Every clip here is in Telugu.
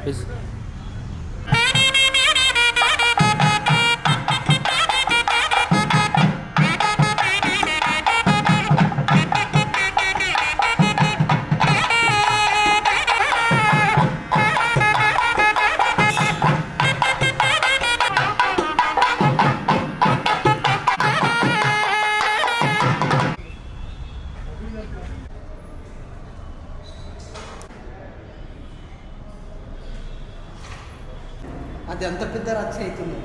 ప్లీజ్. అది అంత పెద్ద రచ్చ అవుతుంది.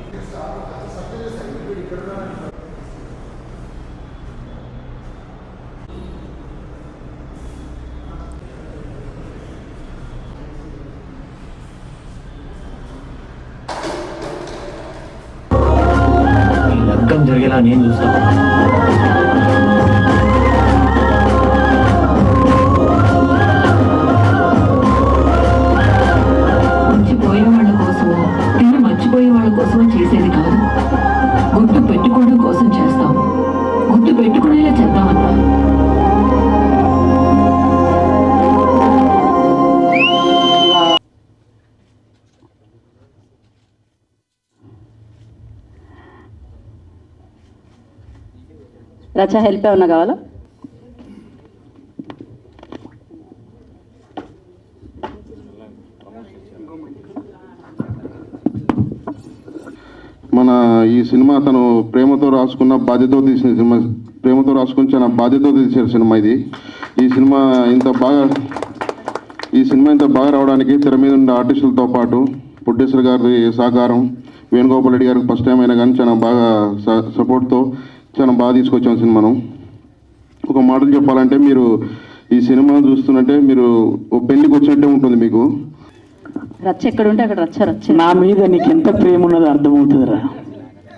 లగ్గం జరిగేలా నేను చూస్తాను. మర్చిపోయే వాళ్ళ కోసం చేసేది కాదు, గుర్తు పెట్టుకోవడం కోసం చేస్తాం. గుర్తు పెట్టుకునేలా చేద్దామన్నా. రచ హెల్ప్ ఏమన్నా కావాలా? మన ఈ సినిమా తను ప్రేమతో రాసుకున్న బాధ్యతతో తీసిన సినిమా, ప్రేమతో రాసుకుని చాలా బాధ్యతతో తీసిన సినిమా ఇది. ఈ సినిమా ఇంత బాగా రావడానికి తెర మీద ఉండే ఆర్టిస్టులతో పాటు ప్రొడ్యూసర్ గారి సహకారం, వేణుగోపాల్ రెడ్డి గారికి ఫస్ట్ టైం అయినా కానీ చాలా బాగా సపోర్ట్తో చాలా బాగా తీసుకొచ్చాం సినిమాను. ఒక మాటలు చెప్పాలంటే మీరు ఈ సినిమా చూస్తున్నట్టే మీరు ఒక పెళ్లికి వచ్చినట్టే ఉంటుంది మీకు. రచ్చ ఎక్కడ ఉంటే అక్కడ రచ్చ రచ్చ. నా మీద నీకు ఎంత ప్రేమ ఉన్నదో అర్థమవుతుందిరా.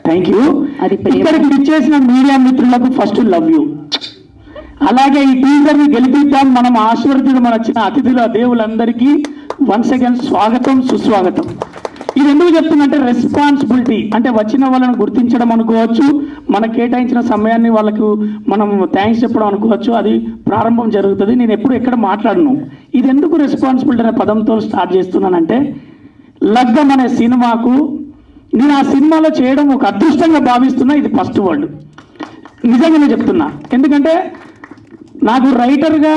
Thank you. అది ఇక్కడికి ఇచ్చేసిన మీడియా మిత్రులకు ఫస్ట్ లవ్ యూ. అలాగే ఈ టీజర్ని గెలిపిద్దాం. మనం ఆశీర్వదించడం మన వచ్చిన అతిథుల దేవులందరికీ వన్స్ అగైన్ స్వాగతం, సుస్వాగతం. ఇది ఎందుకు చెప్తున్నంటే రెస్పాన్సిబిలిటీ అంటే వచ్చిన వాళ్ళని గుర్తించడం అనుకోవచ్చు, మన కేటాయించిన సమయాన్ని వాళ్ళకు మనం థ్యాంక్స్ చెప్పడం అనుకోవచ్చు. అది ప్రారంభం జరుగుతుంది. నేను ఎప్పుడు ఎక్కడ మాట్లాడను. ఇది ఎందుకు రెస్పాన్సిబిలిటీ అనే పదంతో స్టార్ట్ చేస్తున్నానంటే, లగ్గం అనే సినిమాకు నేను ఆ సినిమాలో చేయడం ఒక అదృష్టంగా భావిస్తున్నా. ఇది ఫస్ట్ వర్డ్ నిజంగానే చెప్తున్నా. ఎందుకంటే నాకు రైటర్గా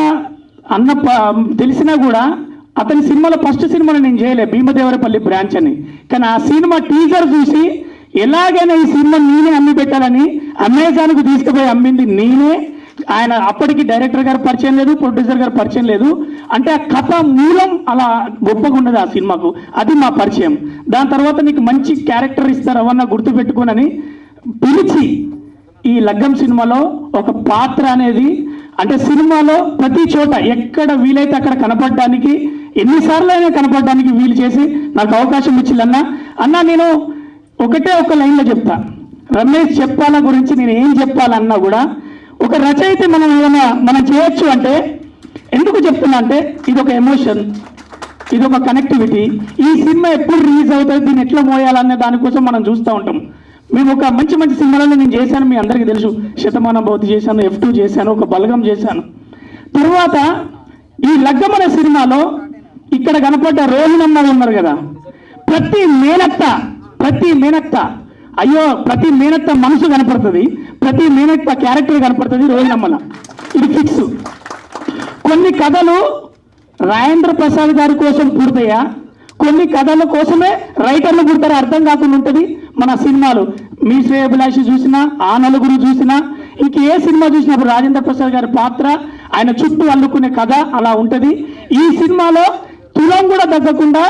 తెలిసినా కూడా అతని సినిమాలో ఫస్ట్ సినిమాలో నేను చేయలే, భీమదేవరపల్లి బ్రాంచ్ అని. కానీ ఆ సినిమా టీజర్ చూసి ఎలాగైనా ఈ సినిమా నేనే అమ్మి పెట్టాలని అమెజాన్కు తీసుకుపోయి అమ్మింది నేనే. ఆయన అప్పటికి డైరెక్టర్ గారు పరిచయం లేదు, ప్రొడ్యూసర్ గారు పరిచయం లేదు. అంటే ఆ కథ మూలం అలా గొప్పగా ఉన్నది ఆ సినిమాకు. అది మా పరిచయం. దాని తర్వాత నీకు మంచి క్యారెక్టర్ ఇస్తారు అవన్నా గుర్తుపెట్టుకోనని పిలిచి ఈ లగ్గం సినిమాలో ఒక పాత్ర అనేది అంటే సినిమాలో ప్రతి చోట ఎక్కడ వీలైతే అక్కడ కనపడడానికి, ఎన్నిసార్లు అయినా కనపడడానికి వీలు చేసి నాకు అవకాశం ఇచ్చిందన్నా. నేను ఒకటే ఒక లైన్లో చెప్తా. రమేష్ చెప్పాల గురించి నేను ఏం చెప్పాలన్నా కూడా ఒక రచయిత మనం చేయొచ్చు అంటే ఎందుకు చెప్తున్నా అంటే ఇది ఒక ఎమోషన్, ఇది ఒక కనెక్టివిటీ. ఈ సినిమా ఎప్పుడు రిలీజ్ అవుతుంది, దీన్ని ఎట్లా మోయాలనే దానికోసం మనం చూస్తూ ఉంటాం. మేము ఒక మంచి సినిమాలను నేను చేశాను, మీ అందరికీ తెలుసు. శతమానం భవతి చేశాను, F2 చేశాను, ఒక బలగం చేశాను. తర్వాత ఈ లగ్గం అనే సినిమాలో ఇక్కడ కనపడ్డ రోహిణమ్మ ఉన్నారు కదా, ప్రతి మేనత్త అయ్యో ప్రతి మేనత్త మనసు కనపడుతుంది, ప్రతి మేనత్త క్యారెక్టర్ కనపడుతుంది రోహిణమ్మల. ఇది ఫిక్స్. కొన్ని కథలు రాజేంద్ర ప్రసాద్ గారి కోసం పుడతాయా, కొన్ని కథల కోసమే రైటర్లు పుడతారు, అర్థం కాకుండా ఉంటుంది. మన సినిమాలు మీ శ్రేయభిలాషి చూసినా, ఆ నలుగురు చూసినా, ఇంక ఏ సినిమా చూసినప్పుడు రాజేంద్ర ప్రసాద్ గారి పాత్ర, ఆయన చుట్టూ అల్లుకునే కథ అలా ఉంటుంది. ఈ సినిమాలో తులం కూడా తగ్గకుండా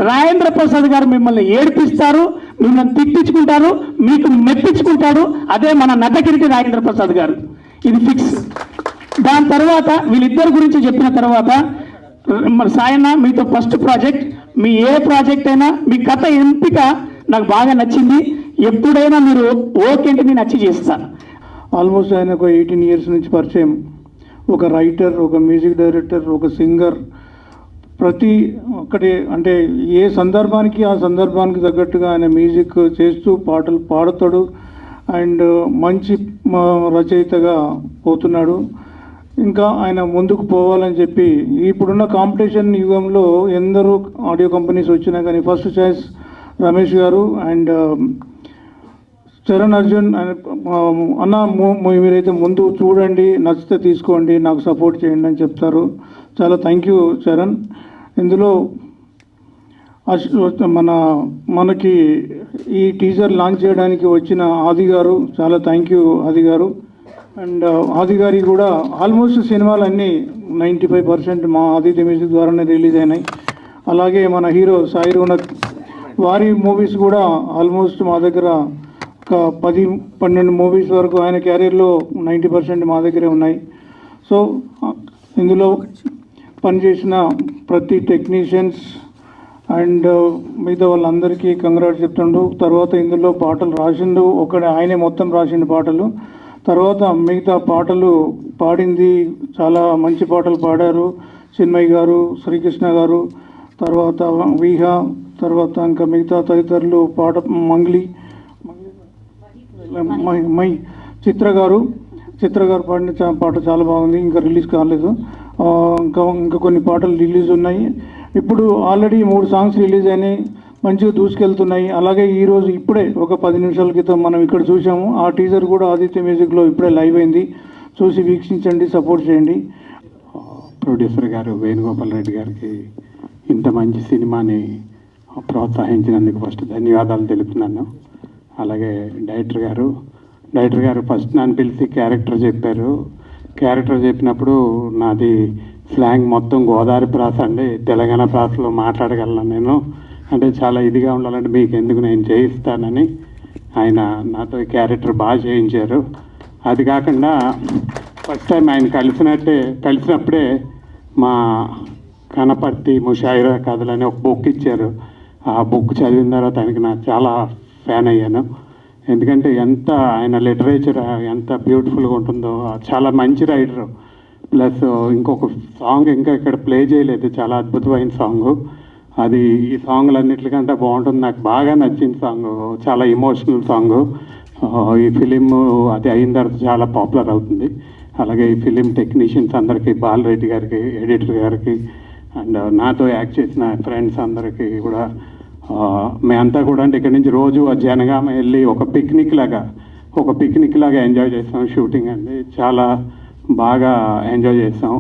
రాజేంద్ర ప్రసాద్ గారు మిమ్మల్ని ఏడిపిస్తారు, మిమ్మల్ని తిట్టించుకుంటారు, మీకు మెప్పించుకుంటాడు. అదే మన నటకిరికి రాజేంద్ర ప్రసాద్ గారు. ఇది ఫిక్స్. దాని తర్వాత వీళ్ళిద్దరి గురించి చెప్పిన తర్వాత సాయన్న మీతో ఫస్ట్ ప్రాజెక్ట్, మీ ఏ ప్రాజెక్ట్ అయినా మీ కథ ఎంపిక నాకు బాగా నచ్చింది. ఎప్పుడైనా మీరు ఓకే అంటే నేను నచ్చి చేస్తాను. ఆల్మోస్ట్ ఆయన ఒక 18 years నుంచి పరిచయం. ఒక రైటర్, ఒక మ్యూజిక్ డైరెక్టర్, ఒక సింగర్. ప్రతి ఒక్కటి అంటే ఏ సందర్భానికి ఆ సందర్భానికి తగ్గట్టుగా ఆయన మ్యూజిక్ చేస్తూ పాటలు పాడుతాడు. అండ్ మంచి రచయితగా పోతున్నాడు. ఇంకా ఆయన ముందుకు పోవాలని చెప్పి ఇప్పుడున్న కాంపిటీషన్ యుగంలో ఎందరో ఆడియో కంపెనీస్ వచ్చినా కానీ ఫస్ట్ చాయిస్ రమేష్ గారు అండ్ చరణ్ అర్జున్ అన్న మీరైతే ముందు చూడండి, నచ్చితే తీసుకోండి, నాకు సపోర్ట్ చేయండి అని చెప్తారు. చాలా థ్యాంక్ యూ చరణ్. ఇందులో మనకి ఈ టీజర్ లాంచ్ చేయడానికి వచ్చిన ఆది గారు, చాలా థ్యాంక్ యూ ఆది గారు. అండ్ ఆది గారి కూడా ఆల్మోస్ట్ సినిమాలన్నీ 95% మా ఆదిత్య మ్యూజిక్ ద్వారానే రిలీజ్ అయినాయి. అలాగే మన హీరో సాయి రోనక్ వారి మూవీస్ కూడా ఆల్మోస్ట్ మా దగ్గర ఒక 10-12 మూవీస్ వరకు ఆయన క్యారియర్లో 90% మా దగ్గరే ఉన్నాయి. సో ఇందులో పనిచేసిన ప్రతి టెక్నీషియన్స్ అండ్ మిగతా వాళ్ళందరికీ కంగ్రాట్స్ చెప్తుండు. తర్వాత ఇందులో పాటలు రాసిండు ఆయనే మొత్తం రాసిండు పాటలు. తర్వాత మిగతా పాటలు పాడింది చాలా మంచి పాటలు పాడారు చిన్మయ్ గారు, శ్రీకృష్ణ గారు, తర్వాత విహా, తర్వాత ఇంకా మిగతా తదితరులు పాట మంగ్లీ మై చిత్ర గారు పాడిన పాట చాలా బాగుంది, ఇంకా రిలీజ్ కాలేదు. ఇంకా కొన్ని పాటలు రిలీజ్ ఉన్నాయి. ఇప్పుడు ఆల్రెడీ 3 సాంగ్స్ రిలీజ్ అయినాయి, మంచిగా దూసుకెళ్తున్నాయి. అలాగే ఈరోజు ఇప్పుడే ఒక 10 నిమిషాల క్రితం మనం ఇక్కడ చూసాము. ఆ టీజర్ కూడా ఆదిత్య మ్యూజిక్లో ఇప్పుడే లైవ్ అయింది. చూసి వీక్షించండి, సపోర్ట్ చేయండి. ప్రొడ్యూసర్ గారు వేణుగోపాల్ రెడ్డి గారికి ఇంత మంచి సినిమాని ప్రోత్సహించినందుకు ఫస్ట్ ధన్యవాదాలు తెలుపుతున్నాను. అలాగే డైరెక్టర్ గారు ఫస్ట్ నన్ను పిలిచి క్యారెక్టర్ చెప్పారు. క్యారెక్టర్ చెప్పినప్పుడు నాది స్లాంగ్ మొత్తం గోదావరి ప్రాస అండి, తెలంగాణ ప్రాసలో మాట్లాడగలను నేను, అంటే చాలా ఇదిగా ఉండాలంటే మీకు ఎందుకు నేను చేయిస్తానని ఆయన నాతో ఈ క్యారెక్టర్ బాగా చేయించారు. అది కాకుండా ఫస్ట్ టైం ఆయన కలిసినప్పుడే మా కనపర్తి ముషాయిరా కథలని ఒక బుక్ ఇచ్చారు. ఆ బుక్ చదివిన తర్వాత ఆయనకి నాకు చాలా ఫ్యాన్ అయ్యాను. ఎందుకంటే ఎంత ఆయన లిటరేచర్ ఎంత బ్యూటిఫుల్గా ఉంటుందో, చాలా మంచి రైటరు. ప్లస్ ఇంకొక సాంగ్ ఇంకా ఇక్కడ ప్లే చేయలేదు, చాలా అద్భుతమైన సాంగ్. అది ఈ సాంగ్లన్నిటికంటే బాగుంటుంది, నాకు బాగా నచ్చిన సాంగ్, చాలా ఎమోషనల్ సాంగ్. ఈ ఫిలిం అది అయిన తర్వాత చాలా పాపులర్ అవుతుంది. అలాగే ఈ ఫిలిం టెక్నీషియన్స్ అందరికీ, బాలరెడ్డి గారికి, ఎడిటర్ గారికి, అండ్ నాతో యాక్ట్ చేసిన ఫ్రెండ్స్ అందరికీ కూడా, మేమంతా కూడా అంటే ఇక్కడి నుంచి రోజు జనగామ వెళ్ళి ఒక పిక్నిక్ లాగా ఎంజాయ్ చేస్తాం షూటింగ్ అండి. చాలా బాగా ఎంజాయ్ చేస్తాం.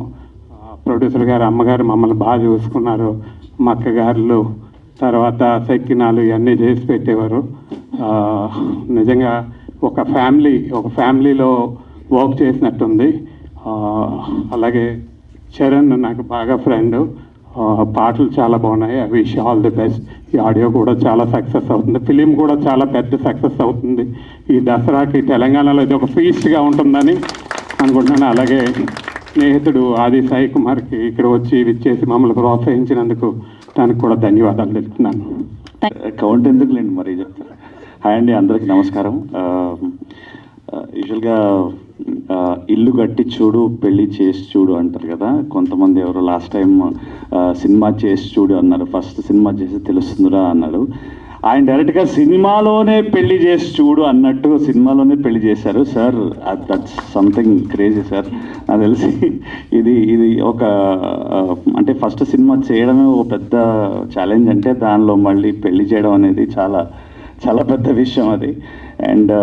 ప్రొడ్యూసర్ గారు, అమ్మగారు మమ్మల్ని బాగా చూసుకున్నారు. మా అక్కగారులు, తర్వాత సెక్కినాలు ఇవన్నీ చేసి పెట్టేవారు. నిజంగా ఒక ఫ్యామిలీలో వర్క్ చేసినట్టుంది. అలాగే చరణ్ నాకు బాగా ఫ్రెండ్, పాటలు చాలా బాగున్నాయి. I wish all the best. ఈ ఆడియో కూడా చాలా సక్సెస్ అవుతుంది, ఫిలిం కూడా చాలా పెద్ద సక్సెస్ అవుతుంది. ఈ దసరాకి తెలంగాణలో ఇది ఒక ఫీస్ట్గా ఉంటుందని అనుకుంటున్నాను. అలాగే స్నేహితుడు ఆది సాయి కుమార్కి ఇక్కడ వచ్చి విచ్చేసి మమ్మల్ని ప్రోత్సహించినందుకు దానికి కూడా ధన్యవాదాలు తెలుపుతున్నాను. కౌంట్ ఎందుకులేండి, మరీ చెప్తాను. హాయ్ అండి, అందరికీ నమస్కారం. యూజువల్గా ఇల్లు కట్టి చూడు, పెళ్ళి చేసి చూడు అంటారు కదా. కొంతమంది ఎవరు లాస్ట్ టైం సినిమా చేసి చూడు అన్నారు, ఫస్ట్ సినిమా చేసి తెలుస్తుందిరా అన్నాడు. ఆయన డైరెక్ట్గా సినిమాలోనే పెళ్లి చేసి చూడు అన్నట్టు సినిమాలోనే పెళ్లి చేశారు sir. That's something crazy sir. నాకు తెలిసి ఇది ఒక అంటే ఫస్ట్ సినిమా చేయడమే ఒక పెద్ద ఛాలెంజ్, అంటే దానిలో మళ్ళీ పెళ్లి చేయడం అనేది చాలా చాలా పెద్ద విషయం అది. అండ్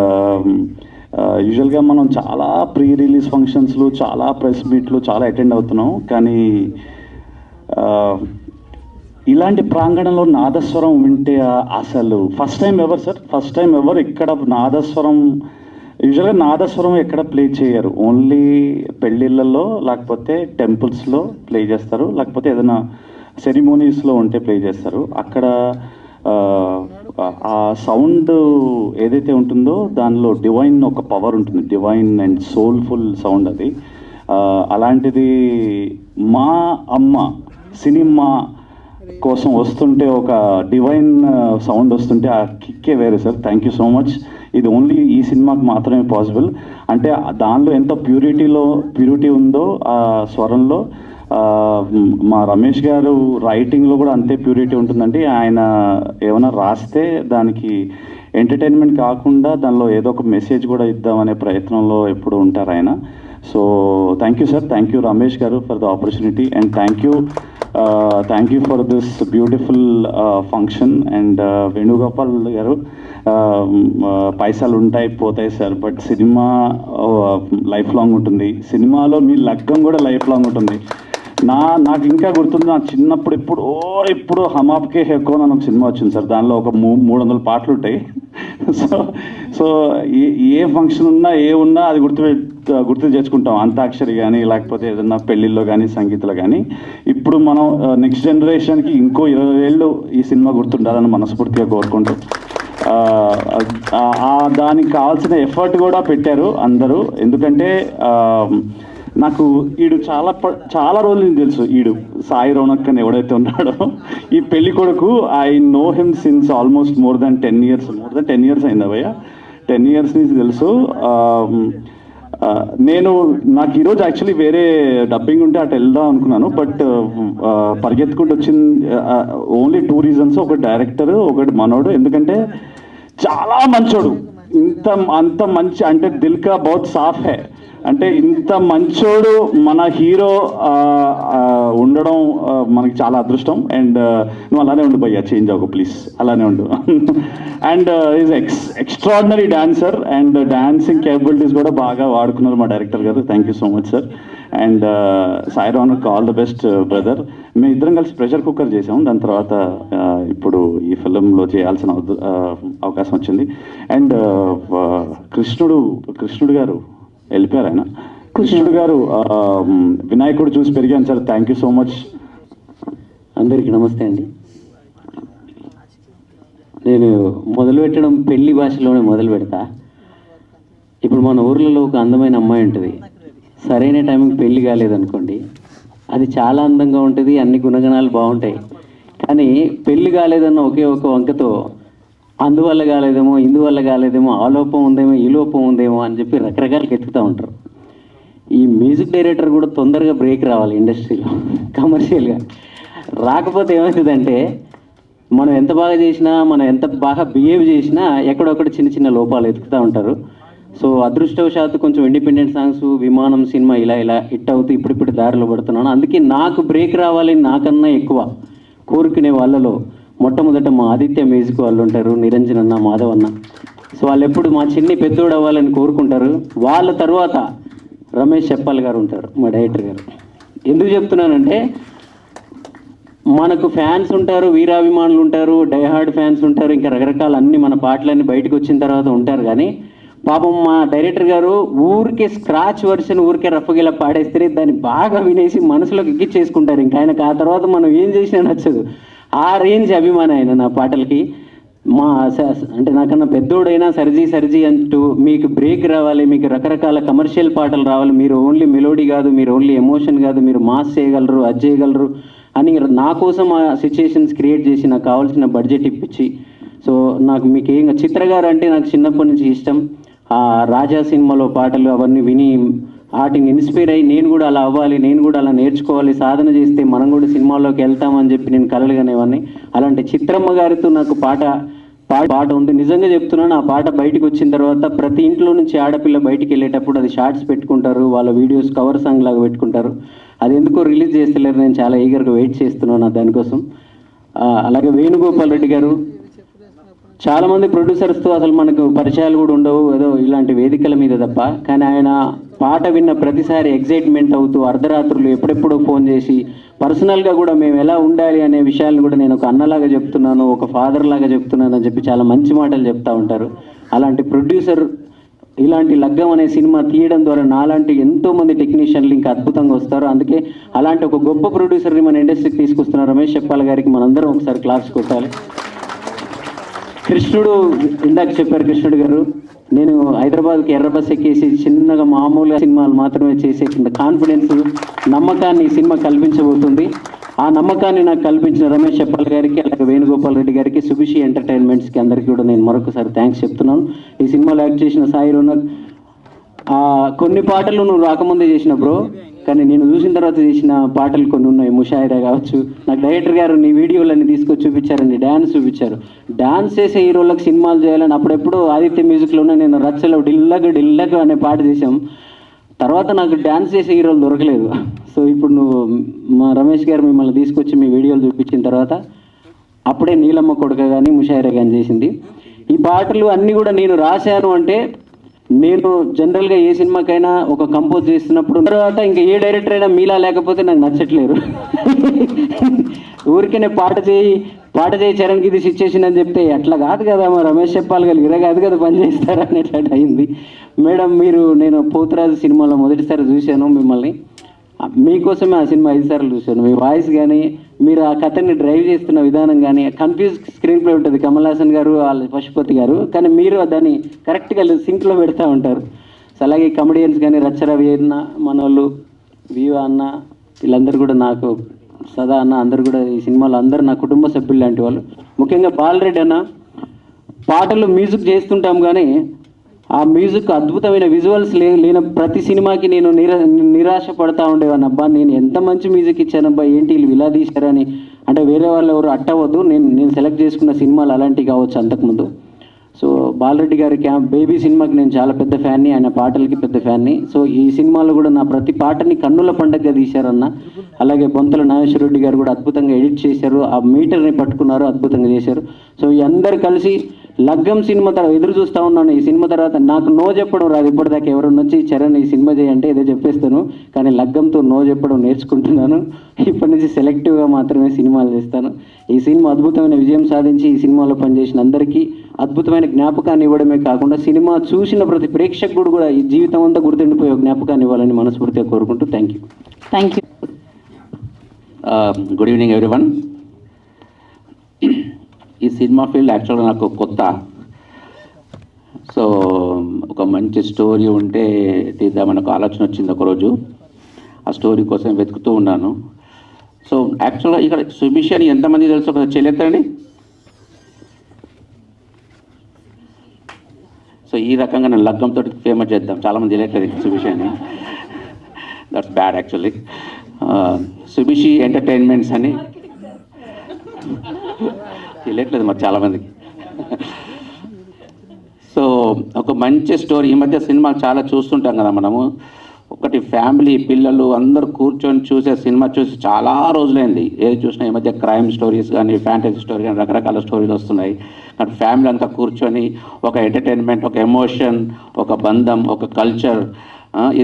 యూజువల్గా మనం చాలా ప్రీ రిలీజ్ ఫంక్షన్స్లు, చాలా ప్రెస్ మీట్లు చాలా అటెండ్ అవుతున్నాం. కానీ ఇలాంటి ప్రాంగణంలో నాదస్వరం వింటే అసలు ఫస్ట్ టైం ఎవర్ ఇక్కడ నాదస్వరం, యూజువల్గా నాదస్వరం ఎక్కడ ప్లే చేయరు. ఓన్లీ పెళ్ళిళ్ళల్లో లేకపోతే టెంపుల్స్లో ప్లే చేస్తారు, లేకపోతే ఏదైనా సెరిమోనీస్లో ఉంటే ప్లే చేస్తారు. అక్కడ ఆ సౌండ్ ఏదైతే ఉంటుందో దానిలో డివైన్ ఒక పవర్ ఉంటుంది, డివైన్ అండ్ సోల్ఫుల్ సౌండ్ అది. అలాంటిది మా అమ్మ సినిమా కోసం వస్తుంటే, ఒక డివైన్ సౌండ్ వస్తుంటే ఆ కిక్కే వేరే sir. Thank you so much. ఇది ఓన్లీ ఈ సినిమాకి మాత్రమే పాసిబుల్. అంటే దానిలో ఎంత ప్యూరిటీ ఉందో ఆ స్వరంలో, మా రమేష్ గారు రైటింగ్లో కూడా అంతే ప్యూరిటీ ఉంటుందండి. ఆయన ఏమైనా రాస్తే దానికి ఎంటర్టైన్మెంట్ కాకుండా దానిలో ఏదో ఒక మెసేజ్ కూడా ఇద్దామనే ప్రయత్నంలో ఎప్పుడు ఉంటారు ఆయన. So thank you sir, thank you Ramesh garu for the opportunity, and thank you for this beautiful function. And Venugopal garu, పైసలు ఉంటాయి పోతాయి sir, but cinema life long ఉంటుంది. సినిమాలో మీ లగ్గం కూడా లైఫ్ లాంగ్ ఉంటుంది. నాకు ఇంకా గుర్తుంది, నా చిన్నప్పుడు ఎప్పుడు హమాప్కే హెక్కో అని ఒక సినిమా వచ్చింది సార్. దానిలో ఒక 300 పాటలు ఉంటాయి. సో ఏ ఫంక్షన్ ఉన్నా అది గుర్తు తెచ్చుకుంటాం. అంతాక్షరి కానీ, లేకపోతే ఏదన్నా పెళ్ళిళ్ళలో కానీ, సంగీతంలో కానీ. ఇప్పుడు మనం నెక్స్ట్ జనరేషన్కి ఇంకో 20 ఏళ్ళు ఈ సినిమా గుర్తుండాలని మనస్ఫూర్తిగా కోరుకుంటూ, దానికి కావాల్సిన ఎఫర్ట్ కూడా పెట్టారు అందరూ. ఎందుకంటే నాకు ఈడు చాలా రోజులు నుంచి తెలుసు. ఈడు సాయి రౌనక్ అని ఎవడైతే ఉన్నాడో, ఈ పెళ్లి కొడుకు, I know him since almost more than 10 years అయిందా భయ్య? 10 years నుంచి తెలుసు. నాకు ఈరోజు యాక్చువల్లీ వేరే డబ్బింగ్ ఉంటే అటు వెళ్దాం అనుకున్నాను, బట్ పరిగెత్తుకుంటూ వచ్చింది ఓన్లీ 2 reasons. ఒకటి డైరెక్టర్, ఒకటి మనోడు. ఎందుకంటే చాలా మంచోడు, అంత మంచి, అంటే దిల్ కా బహుత్ సాఫ్ హై. అంటే ఇంత మంచోడు మన హీరో ఉండడం మనకి చాలా అదృష్టం. అండ్ నువ్వు అలానే ఉండు భయ్యా, చేంజ్ అవ్వకు ప్లీజ్, అలానే ఉండు. And is extraordinary dancer, and dancing capabilities కూడా బాగా వాడుకున్నారు మా డైరెక్టర్ గారు. Thank you so much sir. And Sai Raunak, all the best brother. మేము ఇద్దరం కలిసి ప్రెషర్ కుక్కర్ చేసాము. దాని తర్వాత ఇప్పుడు ఈ ఫిలింలో చేయాల్సిన అవకాశం వచ్చింది. అండ్ కృష్ణుడు గారు వెళ్ళిపోయారు. ఆయన కృష్ణుడు గారు, వినాయకుడు చూసి పెరిగాను sir. Thank you so much. అందరికీ నమస్తే అండి. నేను మొదలు పెట్టడం పెళ్లి భాషలోనే మొదలు పెడతా. ఇప్పుడు మన ఊర్లలో ఒక అందమైన అమ్మాయి ఉంటుంది, సరైన టైంకి పెళ్లి కాలేదనుకోండి, అది చాలా అందంగా ఉంటుంది, అన్ని గుణగణాలు బాగుంటాయి. కానీ పెళ్లి కాలేదన్న ఒకే ఒక వంకతో అందువల్ల కాలేదేమో, ఇందువల్ల కాలేదేమో, ఆ లోపం ఉందేమో, ఈ లోపం ఉందేమో అని చెప్పి రకరకాలుగా ఎత్తుతూ ఉంటారు. ఈ మ్యూజిక్ డైరెక్టర్ కూడా తొందరగా బ్రేక్ రావాలి ఇండస్ట్రీలో, కమర్షియల్గా. రాకపోతే ఏమవుతుందంటే, మనం ఎంత బాగా చేసినా, మనం ఎంత బాగా బిహేవ్ చేసినా ఎక్కడొక్కడ చిన్న లోపాలు ఎత్తుకుతూ ఉంటారు. సో అదృష్టవశాత్తు కొంచెం ఇండిపెండెంట్ సాంగ్స్, విమానం సినిమా ఇలా హిట్ అవుతూ ఇప్పుడు దారిలో పడుతున్నాను. అందుకే నాకు బ్రేక్ రావాలి నాకన్నా ఎక్కువ కోరుకునే వాళ్ళలో మొట్టమొదట మా ఆదిత్య మ్యూజిక్ వాళ్ళు ఉంటారు, నిరంజన్ అన్న, మాధవ్ అన్న. సో వాళ్ళు ఎప్పుడు మా చిన్ని పెద్దోడు అవ్వాలని కోరుకుంటారు. వాళ్ళ తర్వాత రమేష్ చెప్పాల్ గారు ఉంటారు, మా డైరెక్టర్ గారు. ఎందుకు చెప్తున్నానంటే, మనకు ఫ్యాన్స్ ఉంటారు, వీరాభిమానులు ఉంటారు, డైహార్డ్ ఫ్యాన్స్ ఉంటారు, ఇంకా రకరకాల అన్ని మన పాటలన్నీ బయటకు వచ్చిన తర్వాత ఉంటారు. కానీ పాపం మా డైరెక్టర్ గారు ఊరికే స్క్రాచ్ వర్షన్ ఊరికే రఫగిలా పాడేస్తే దాన్ని బాగా వినేసి మనసులోకి ఎక్కిచ్చేసుకుంటారు. ఇంకా ఆయనకు ఆ తర్వాత మనం ఏం చేసినా నచ్చదు. ఆ రేంజ్ అభిమానం ఆయన నా పాటలకి. అంటే నాకన్నా పెద్దోడైనా సర్జీ అంటూ మీకు బ్రేక్ రావాలి, మీకు రకరకాల కమర్షియల్ పాటలు రావాలి, మీరు ఓన్లీ మెలోడీ కాదు, మీరు ఓన్లీ ఎమోషన్ కాదు, మీరు మాస్ చేయగలరు, అది చేయగలరు అని నా కోసం ఆ సిచ్యుయేషన్స్ క్రియేట్ చేసి నాకు కావాల్సిన బడ్జెట్ ఇప్పించి. సో నాకు మీకు ఏం చిత్ర గారు అంటే నాకు చిన్నప్పటి నుంచి ఇష్టం. ఆ రాజా సినిమాలో పాటలు అవన్నీ విని వాటిని ఇన్స్పైర్ అయ్యి నేను కూడా అలా అవ్వాలి, నేను కూడా అలా నేర్చుకోవాలి, సాధన చేస్తే మనం కూడా సినిమాల్లోకి వెళ్తామని చెప్పి నేను కలలుగానేవాడిని. అలాంటి చిత్రమ్మ గారితో నాకు పాట ఉంది. నిజంగా చెప్తున్నాను, ఆ పాట బయటకు వచ్చిన తర్వాత ప్రతి ఇంట్లో నుంచి ఆడపిల్ల బయటికి వెళ్ళేటప్పుడు అది షార్ట్స్ పెట్టుకుంటారు, వాళ్ళ వీడియోస్ కవర్ సాంగ్ లాగా పెట్టుకుంటారు. అది ఎందుకో రిలీజ్ చేస్తలేరు. నేను చాలా ఈగర్గా వెయిట్ చేస్తున్నాను దానికోసం. అలాగే వేణుగోపాల్ రెడ్డి గారు, చాలామంది ప్రొడ్యూసర్స్తో అసలు మనకు పరిచయాలు కూడా ఉండవు, ఏదో ఇలాంటి వేదికల మీద తప్ప. కానీ ఆయన పాట విన్న ప్రతిసారి ఎగ్జైట్మెంట్ అవుతూ అర్ధరాత్రులు ఎప్పుడెప్పుడో ఫోన్ చేసి పర్సనల్గా కూడా మేము ఎలా ఉండాలి అనే విషయాలను కూడా నేను ఒక అన్నలాగా చెప్తున్నాను, ఒక ఫాదర్ లాగా చెప్తున్నాను అని చెప్పి చాలా మంచి మాటలు చెప్తూ ఉంటారు. అలాంటి ప్రొడ్యూసర్ ఇలాంటి లగ్గం అనే సినిమా తీయడం ద్వారా నాలాంటి ఎంతోమంది టెక్నీషియన్లు ఇంకా అద్భుతంగా వస్తారు. అందుకే అలాంటి ఒక గొప్ప ప్రొడ్యూసర్ని మన ఇండస్ట్రీకి తీసుకొస్తున్న రమేష్ చెప్పాల్ గారికి మనందరం ఒకసారి క్లాప్స్ కొట్టాలి. కృష్ణుడు, ఇందాక చెప్పారు కృష్ణుడు గారు, నేను హైదరాబాద్కి ఎర్ర బస్ ఎక్కేసి చిన్నగా మామూలుగా సినిమాలు మాత్రమే చేసే కాన్ఫిడెన్స్, నమ్మకాన్ని ఈ సినిమా కల్పించబోతుంది. ఆ నమ్మకాన్ని నాకు కల్పించిన రమేష్ చెప్పాల్ గారికి, అలాగే వేణుగోపాల్ రెడ్డి గారికి, సుభిషి ఎంటర్టైన్మెంట్స్కి అందరికీ కూడా నేను మరొకసారి థ్యాంక్స్ చెప్తున్నాను. ఈ సినిమాలో యాక్ట్ చేసిన సాయి రోనక్, కొన్ని పాటలు నువ్వు రాకముందే చేసిన బ్రో, కానీ నేను చూసిన తర్వాత చేసిన పాటలు కొన్ని ఉన్నాయి, ముషాయిరా కావచ్చు. నాకు డైరెక్టర్ గారు నీ వీడియోలన్నీ తీసుకొచ్చి చూపించారండి, డ్యాన్స్ చూపించారు. డ్యాన్స్ చేసే హీరోలకు సినిమాలు చేయాలని అప్పుడెప్పుడు ఆదిత్య మ్యూజిక్లోనే నేను రచ్చలో డిల్లగ్ అనే పాట చేసాం. తర్వాత నాకు డ్యాన్స్ చేసే హీరోలు దొరకలేదు. సో ఇప్పుడు నువ్వు మా రమేష్ గారు మిమ్మల్ని తీసుకొచ్చి మీ వీడియోలు చూపించిన తర్వాత అప్పుడే నీలమ్మ కొడుక కానీ ముషాయిరా కానీ చేసింది. ఈ పాటలు అన్నీ కూడా నేను రాశాను అంటే, నేను జనరల్గా ఏ సినిమాకైనా ఒక కంపోజ్ చేస్తున్నప్పుడు తర్వాత ఇంకా ఏ డైరెక్టర్ అయినా మీలా లేకపోతే నాకు నచ్చట్లేరు. ఊరికనే పాట చేయి చరణ్కి ఇది సిచ్యుయేషన్ అని చెప్తే అట్లా కాదు కదా, మా రమేష్ చెప్పాలి కదా, ఇలా కాదు కదా పని చేస్తారా అనేటట్టు అయింది. మేడం నేను పోతురాజు సినిమాలో మొదటిసారి చూశాను మిమ్మల్ని, మీకోసమే ఆ సినిమా 5 సార్లు చూశాను. మీ వాయిస్ కానీ మీరు ఆ కథని డ్రైవ్ చేస్తున్న విధానం కానీ కన్ఫ్యూజ్ స్క్రీన్ ప్లే ఉంటుంది, కమల్ హాసన్ గారు వాళ్ళ పశుపతి గారు, కానీ మీరు దాన్ని కరెక్ట్గా సింక్లో పెడతా ఉంటారు. సో అలాగే కమెడియన్స్ కానీ రచ్చరవి అన్న, మనోళ్ళు వివో అన్న, వీళ్ళందరూ కూడా నాకు సదా అన్న అందరు కూడా ఈ సినిమాలో అందరూ నా కుటుంబ సభ్యులు లాంటి వాళ్ళు. ముఖ్యంగా బాలరెడ్డి అన్న పాటలు మ్యూజిక్ చేస్తుంటాం కానీ ఆ మ్యూజిక్ అద్భుతమైన విజువల్స్ లేని ప్రతి సినిమాకి నేను నిరాశ పడతా ఉండేవాడిని. అబ్బా నేను ఎంత మంచి మ్యూజిక్ ఇచ్చానబ్బా, ఏంటి వీళ్ళు ఇలా తీశారని. అంటే వేరే వాళ్ళు ఎవరు అట్టవద్దు, నేను సెలెక్ట్ చేసుకున్న సినిమాలు అలాంటివి కావచ్చు అంతకుముందు. సో బాలరెడ్డి గారి బేబీ సినిమాకి నేను చాలా పెద్ద ఫ్యాన్ని, ఆయన పాటలకి పెద్ద ఫ్యాన్ని. సో ఈ సినిమాలో కూడా నా ప్రతి పాటని కన్నుల పండుగగా తీశారన్న. అలాగే బొంతల నాగేశ్వరరెడ్డి గారు కూడా అద్భుతంగా ఎడిట్ చేశారు, ఆ మీటర్ని పట్టుకున్నారు, అద్భుతంగా చేశారు. సో ఈ అందరు కలిసి లగ్గం సినిమా తర్వాత ఎదురు చూస్తూ ఉన్నాను. ఈ సినిమా తర్వాత నాకు నో చెప్పడం రాదు, ఇప్పటిదాకా ఎవరు వచ్చి చరణ్ ఈ సినిమా చేయంటే ఏదో చెప్పేస్తాను, కానీ లగ్గంతో నో చెప్పడం నేర్చుకుంటున్నాను. ఇప్పటి నుంచి సెలెక్టివ్గా మాత్రమే సినిమాలు చేస్తాను. ఈ సినిమా అద్భుతమైన విజయం సాధించి ఈ సినిమాలో పనిచేసిన అందరికీ అద్భుతమైన జ్ఞాపకాన్ని ఇవ్వడమే కాకుండా సినిమా చూసిన ప్రతి ప్రేక్షకుడు కూడా ఈ జీవితం అంతా గుర్తుండిపోయే జ్ఞాపకాన్ని ఇవ్వాలని మనస్ఫూర్తిగా కోరుకుంటూ thank you. Good evening everyone. ఈ సినిమా ఫీల్డ్ యాక్చువల్గా నాకు కొత్త. సో ఒక మంచి స్టోరీ ఉంటే తీద్దామని ఒక ఆలోచన వచ్చింది ఒకరోజు. ఆ స్టోరీ కోసం వెతుకుతూ ఉన్నాను. సో యాక్చువల్గా ఇక్కడ సుభిషి అని ఎంతమంది తెలుసు ఒక చెల్లెత్తండి. సో ఈ రకంగా నేను లగ్గంతో ఫేమస్ చేద్దాం, చాలామంది తెలియట్లేదు సుభిషి అని. That's bad actually. Subhishi entertainments అని తెలియట్లేదు మరి చాలామందికి. సో ఒక మంచి స్టోరీ. ఈ మధ్య సినిమాలు చాలా చూస్తుంటాం కదా మనము. ఒకటి ఫ్యామిలీ పిల్లలు అందరూ కూర్చొని చూసే సినిమా చూసి చాలా రోజులైంది. ఏది చూసినా ఈ మధ్య క్రైమ్ స్టోరీస్ కానీ ఫ్యాంటసీ స్టోరీ కానీ రకరకాల స్టోరీలు వస్తున్నాయి. కానీ ఫ్యామిలీ అంతా కూర్చొని ఒక ఎంటర్టైన్మెంట్, ఒక ఎమోషన్, ఒక బంధం, ఒక కల్చర్,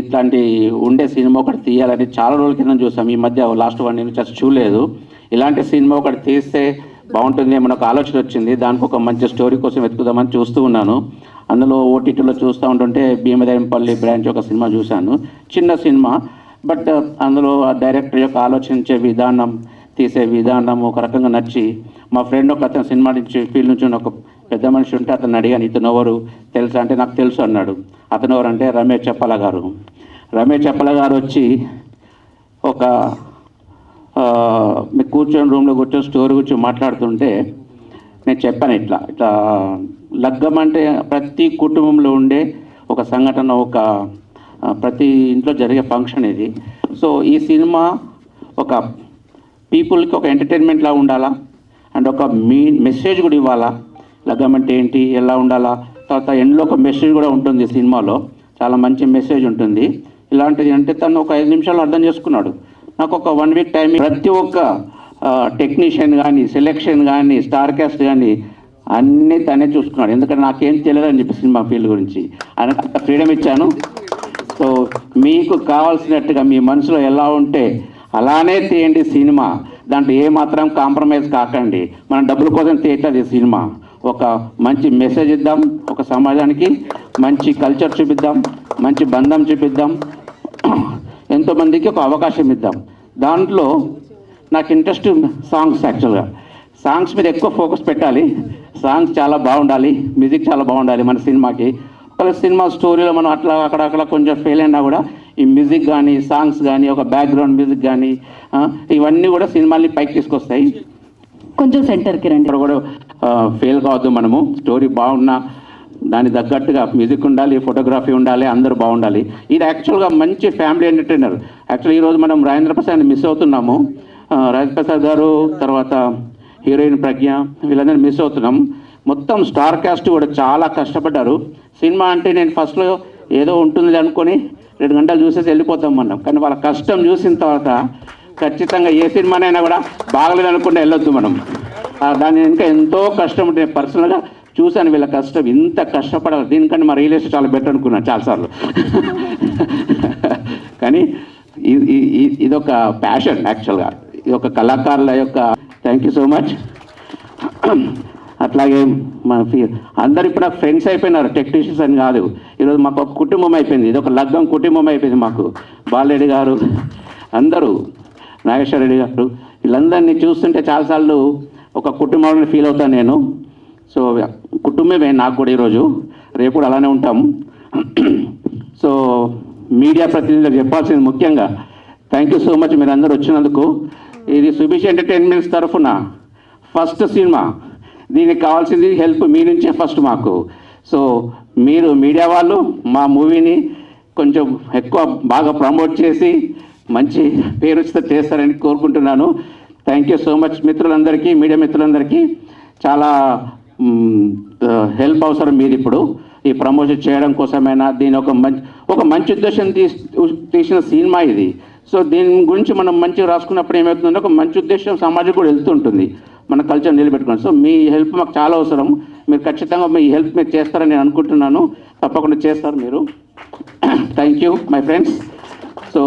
ఇట్లాంటి ఉండే సినిమా ఒకటి తీయాలని చాలా రోజుల కింద చూసాం. ఈ మధ్య లాస్ట్ 1 year నుంచి అసలు చూడలేదు. ఇలాంటి సినిమా ఒకటి తీస్తే బాగుంటుంది ఏమన్నా ఒక ఆలోచన వచ్చింది. దానికి ఒక మంచి స్టోరీ కోసం వెతుకుదామని చూస్తూ ఉన్నాను. అందులో ఓటీటీలో చూస్తూ ఉంటుంటే భీమదేవంపల్లి బ్రాంచ్ ఒక సినిమా చూశాను. చిన్న సినిమా, బట్ అందులో డైరెక్టర్ యొక్క ఆలోచించే విధానం, తీసే విధానం ఒక రకంగా నచ్చి మా ఫ్రెండ్ ఒక అతను సినిమా నుంచి ఫీల్డ్ నుంచి ఒక పెద్ద మనిషి ఉంటే అతను అడిగాను, ఇతను ఎవరు తెలుసా అంటే నాకు తెలుసు అన్నాడు. అతను ఎవరంటే రమేష్ చెప్పల గారు. రమేష్ చెప్పల గారు వచ్చి ఒక మీకు కూర్చొని రూమ్లో కూర్చొని స్టోరీ గురించి మాట్లాడుతుంటే నేను చెప్పాను ఇట్లా లగ్గం అంటే ప్రతి కుటుంబంలో ఉండే ఒక సంఘటన, ఒక ప్రతి ఇంట్లో జరిగే ఫంక్షన్ ఇది. సో ఈ సినిమా ఒక పీపుల్కి ఒక ఎంటర్టైన్మెంట్లా ఉండాలా అండ్ ఒక మెసేజ్ కూడా ఇవ్వాలా. లగ్గం అంటే ఏంటి, ఎలా ఉండాలా, తర్వాత ఎండ్లో ఒక మెసేజ్ కూడా ఉంటుంది సినిమాలో, చాలా మంచి మెసేజ్ ఉంటుంది. ఇలాంటిది అంటే తను ఒక 5 నిమిషాలు అర్థం చేసుకున్నాడు. నాకు ఒక 1 week టైం. ప్రతి ఒక్క టెక్నీషియన్ కానీ, సెలెక్షన్ కానీ, స్టార్ కాస్ట్ కానీ అన్నీ తనే చూసుకున్నాడు. ఎందుకంటే నాకేం తెలియదని చెప్పి సినిమా ఫీల్డ్ గురించి ఆయనకు అంత ఫ్రీడమ్ ఇచ్చాను. సో మీకు కావాల్సినట్టుగా మీ మనసులో ఎలా ఉంటే అలానే తీయండి సినిమా. దాంట్లో ఏమాత్రం కాంప్రమైజ్ కాకండి. మనం డబ్బుల కోసం తీయట్లేదు. ఈ సినిమా ఒక మంచి మెసేజ్ ఇద్దాం, ఒక సమాజానికి మంచి కల్చర్ చూపిద్దాం, మంచి బంధం చూపిద్దాం, ఎంతోమందికి ఒక అవకాశం ఇద్దాం. దాంట్లో నాకు ఇంట్రెస్ట్ సాంగ్స్. యాక్చువల్గా సాంగ్స్ మీద ఎక్కువ ఫోకస్ పెట్టాలి. సాంగ్స్ చాలా బాగుండాలి, మ్యూజిక్ చాలా బాగుండాలి మన సినిమాకి. ఒక సినిమా స్టోరీలో మనం అక్కడ కొంచెం ఫెయిల్ అయినా కూడా ఈ మ్యూజిక్ కానీ, సాంగ్స్ కానీ, ఒక బ్యాక్గ్రౌండ్ మ్యూజిక్ కానీ ఇవన్నీ కూడా సినిమాని పైకి తీసుకొస్తాయి. కొంచెం సెంటర్కి రండి. ఇక్కడ కూడా ఫెయిల్ కావద్దు. మనము స్టోరీ బాగున్నా దానికి తగ్గట్టుగా మ్యూజిక్ ఉండాలి, ఫోటోగ్రఫీ ఉండాలి, అందరూ బాగుండాలి. ఇది యాక్చువల్గా మంచి ఫ్యామిలీ ఎంటర్టైనర్. యాక్చువల్లీ ఈరోజు మనం రాజేంద్ర ప్రసాద్ని మిస్ అవుతున్నాము. రాజేంద్ర ప్రసాద్ గారు, తర్వాత హీరోయిన్ ప్రజ్ఞ, వీళ్ళందరినీ మిస్ అవుతున్నాం. మొత్తం స్టార్ కాస్ట్ కూడా చాలా కష్టపడ్డారు. సినిమా అంటే నేను ఫస్ట్లో ఏదో ఉంటుంది అనుకొని 2 గంటలు చూసేసి వెళ్ళిపోతాం మనం. కానీ వాళ్ళ కష్టం చూసిన తర్వాత ఖచ్చితంగా ఏ సినిమానైనా కూడా బాగలేదు అనుకుంటే వెళ్ళొద్దు మనం. దాని ఇంకా ఎంతో కష్టం ఉంటుంది. పర్సనల్గా చూశాను వీళ్ళ కష్టం, ఇంత కష్టపడాలి. దీనికంటే మా రియల్ ఎస్టేట్ చాలా బెటర్ అనుకున్నాను చాలాసార్లు. కానీ ఇదొక ప్యాషన్ యాక్చువల్గా, ఇది ఒక కళాకారుల యొక్క. Thank you so much. అట్లాగే మన అందరు ఇప్పుడు నాకు ఫ్రెండ్స్ అయిపోయినారు, టెక్నీషియన్స్ అని కాదు. ఈరోజు మాకు ఒక కుటుంబం అయిపోయింది, ఇది ఒక లగ్గం కుటుంబం అయిపోయింది మాకు. బాలరెడ్డి గారు, అందరూ, నాగేశ్వర రెడ్డి గారు, వీళ్ళందరినీ చూస్తుంటే చాలాసార్లు ఒక కుటుంబంలో ఫీల్ అవుతాను నేను. సో కుటుంబమే నాకు కూడా ఈరోజు, రేపు కూడా అలానే ఉంటాం. సో మీడియా ప్రతినిధులకు చెప్పాల్సింది ముఖ్యంగా థ్యాంక్ యూ సో మచ్ మీరు అందరూ వచ్చినందుకు. ఇది సుభిష్ ఎంటర్టైన్మెంట్స్ తరఫున ఫస్ట్ సినిమా, దీనికి కావాల్సింది హెల్ప్ మీ నుంచే ఫస్ట్ మాకు. సో మీరు మీడియా వాళ్ళు మా మూవీని కొంచెం ఎక్కువ బాగా ప్రమోట్ చేసి మంచి పేరు చేస్తారని కోరుకుంటున్నాను. థ్యాంక్ యూ సో మచ్ మిత్రులందరికీ, మీడియా మిత్రులందరికీ. చాలా హెల్ప్ అవసరం మీది ఇప్పుడు ఈ ప్రమోషన్ చేయడం కోసమైనా. దీని ఒక మంచి ఉద్దేశం తీసిన సినిమా ఇది. సో దీని గురించి మనం మంచిగా రాసుకున్నప్పుడు ఏమవుతుందంటే ఒక మంచి ఉద్దేశం సమాజం కూడా వెళ్తుంటుంది, మన కల్చర్ నిలబెట్టుకోండి. సో మీ హెల్ప్ మాకు చాలా అవసరం. మీరు ఖచ్చితంగా మీ హెల్ప్ మీరు చేస్తారని నేను అనుకుంటున్నాను. తప్పకుండా చేస్తారు మీరు. Thank you my friends. So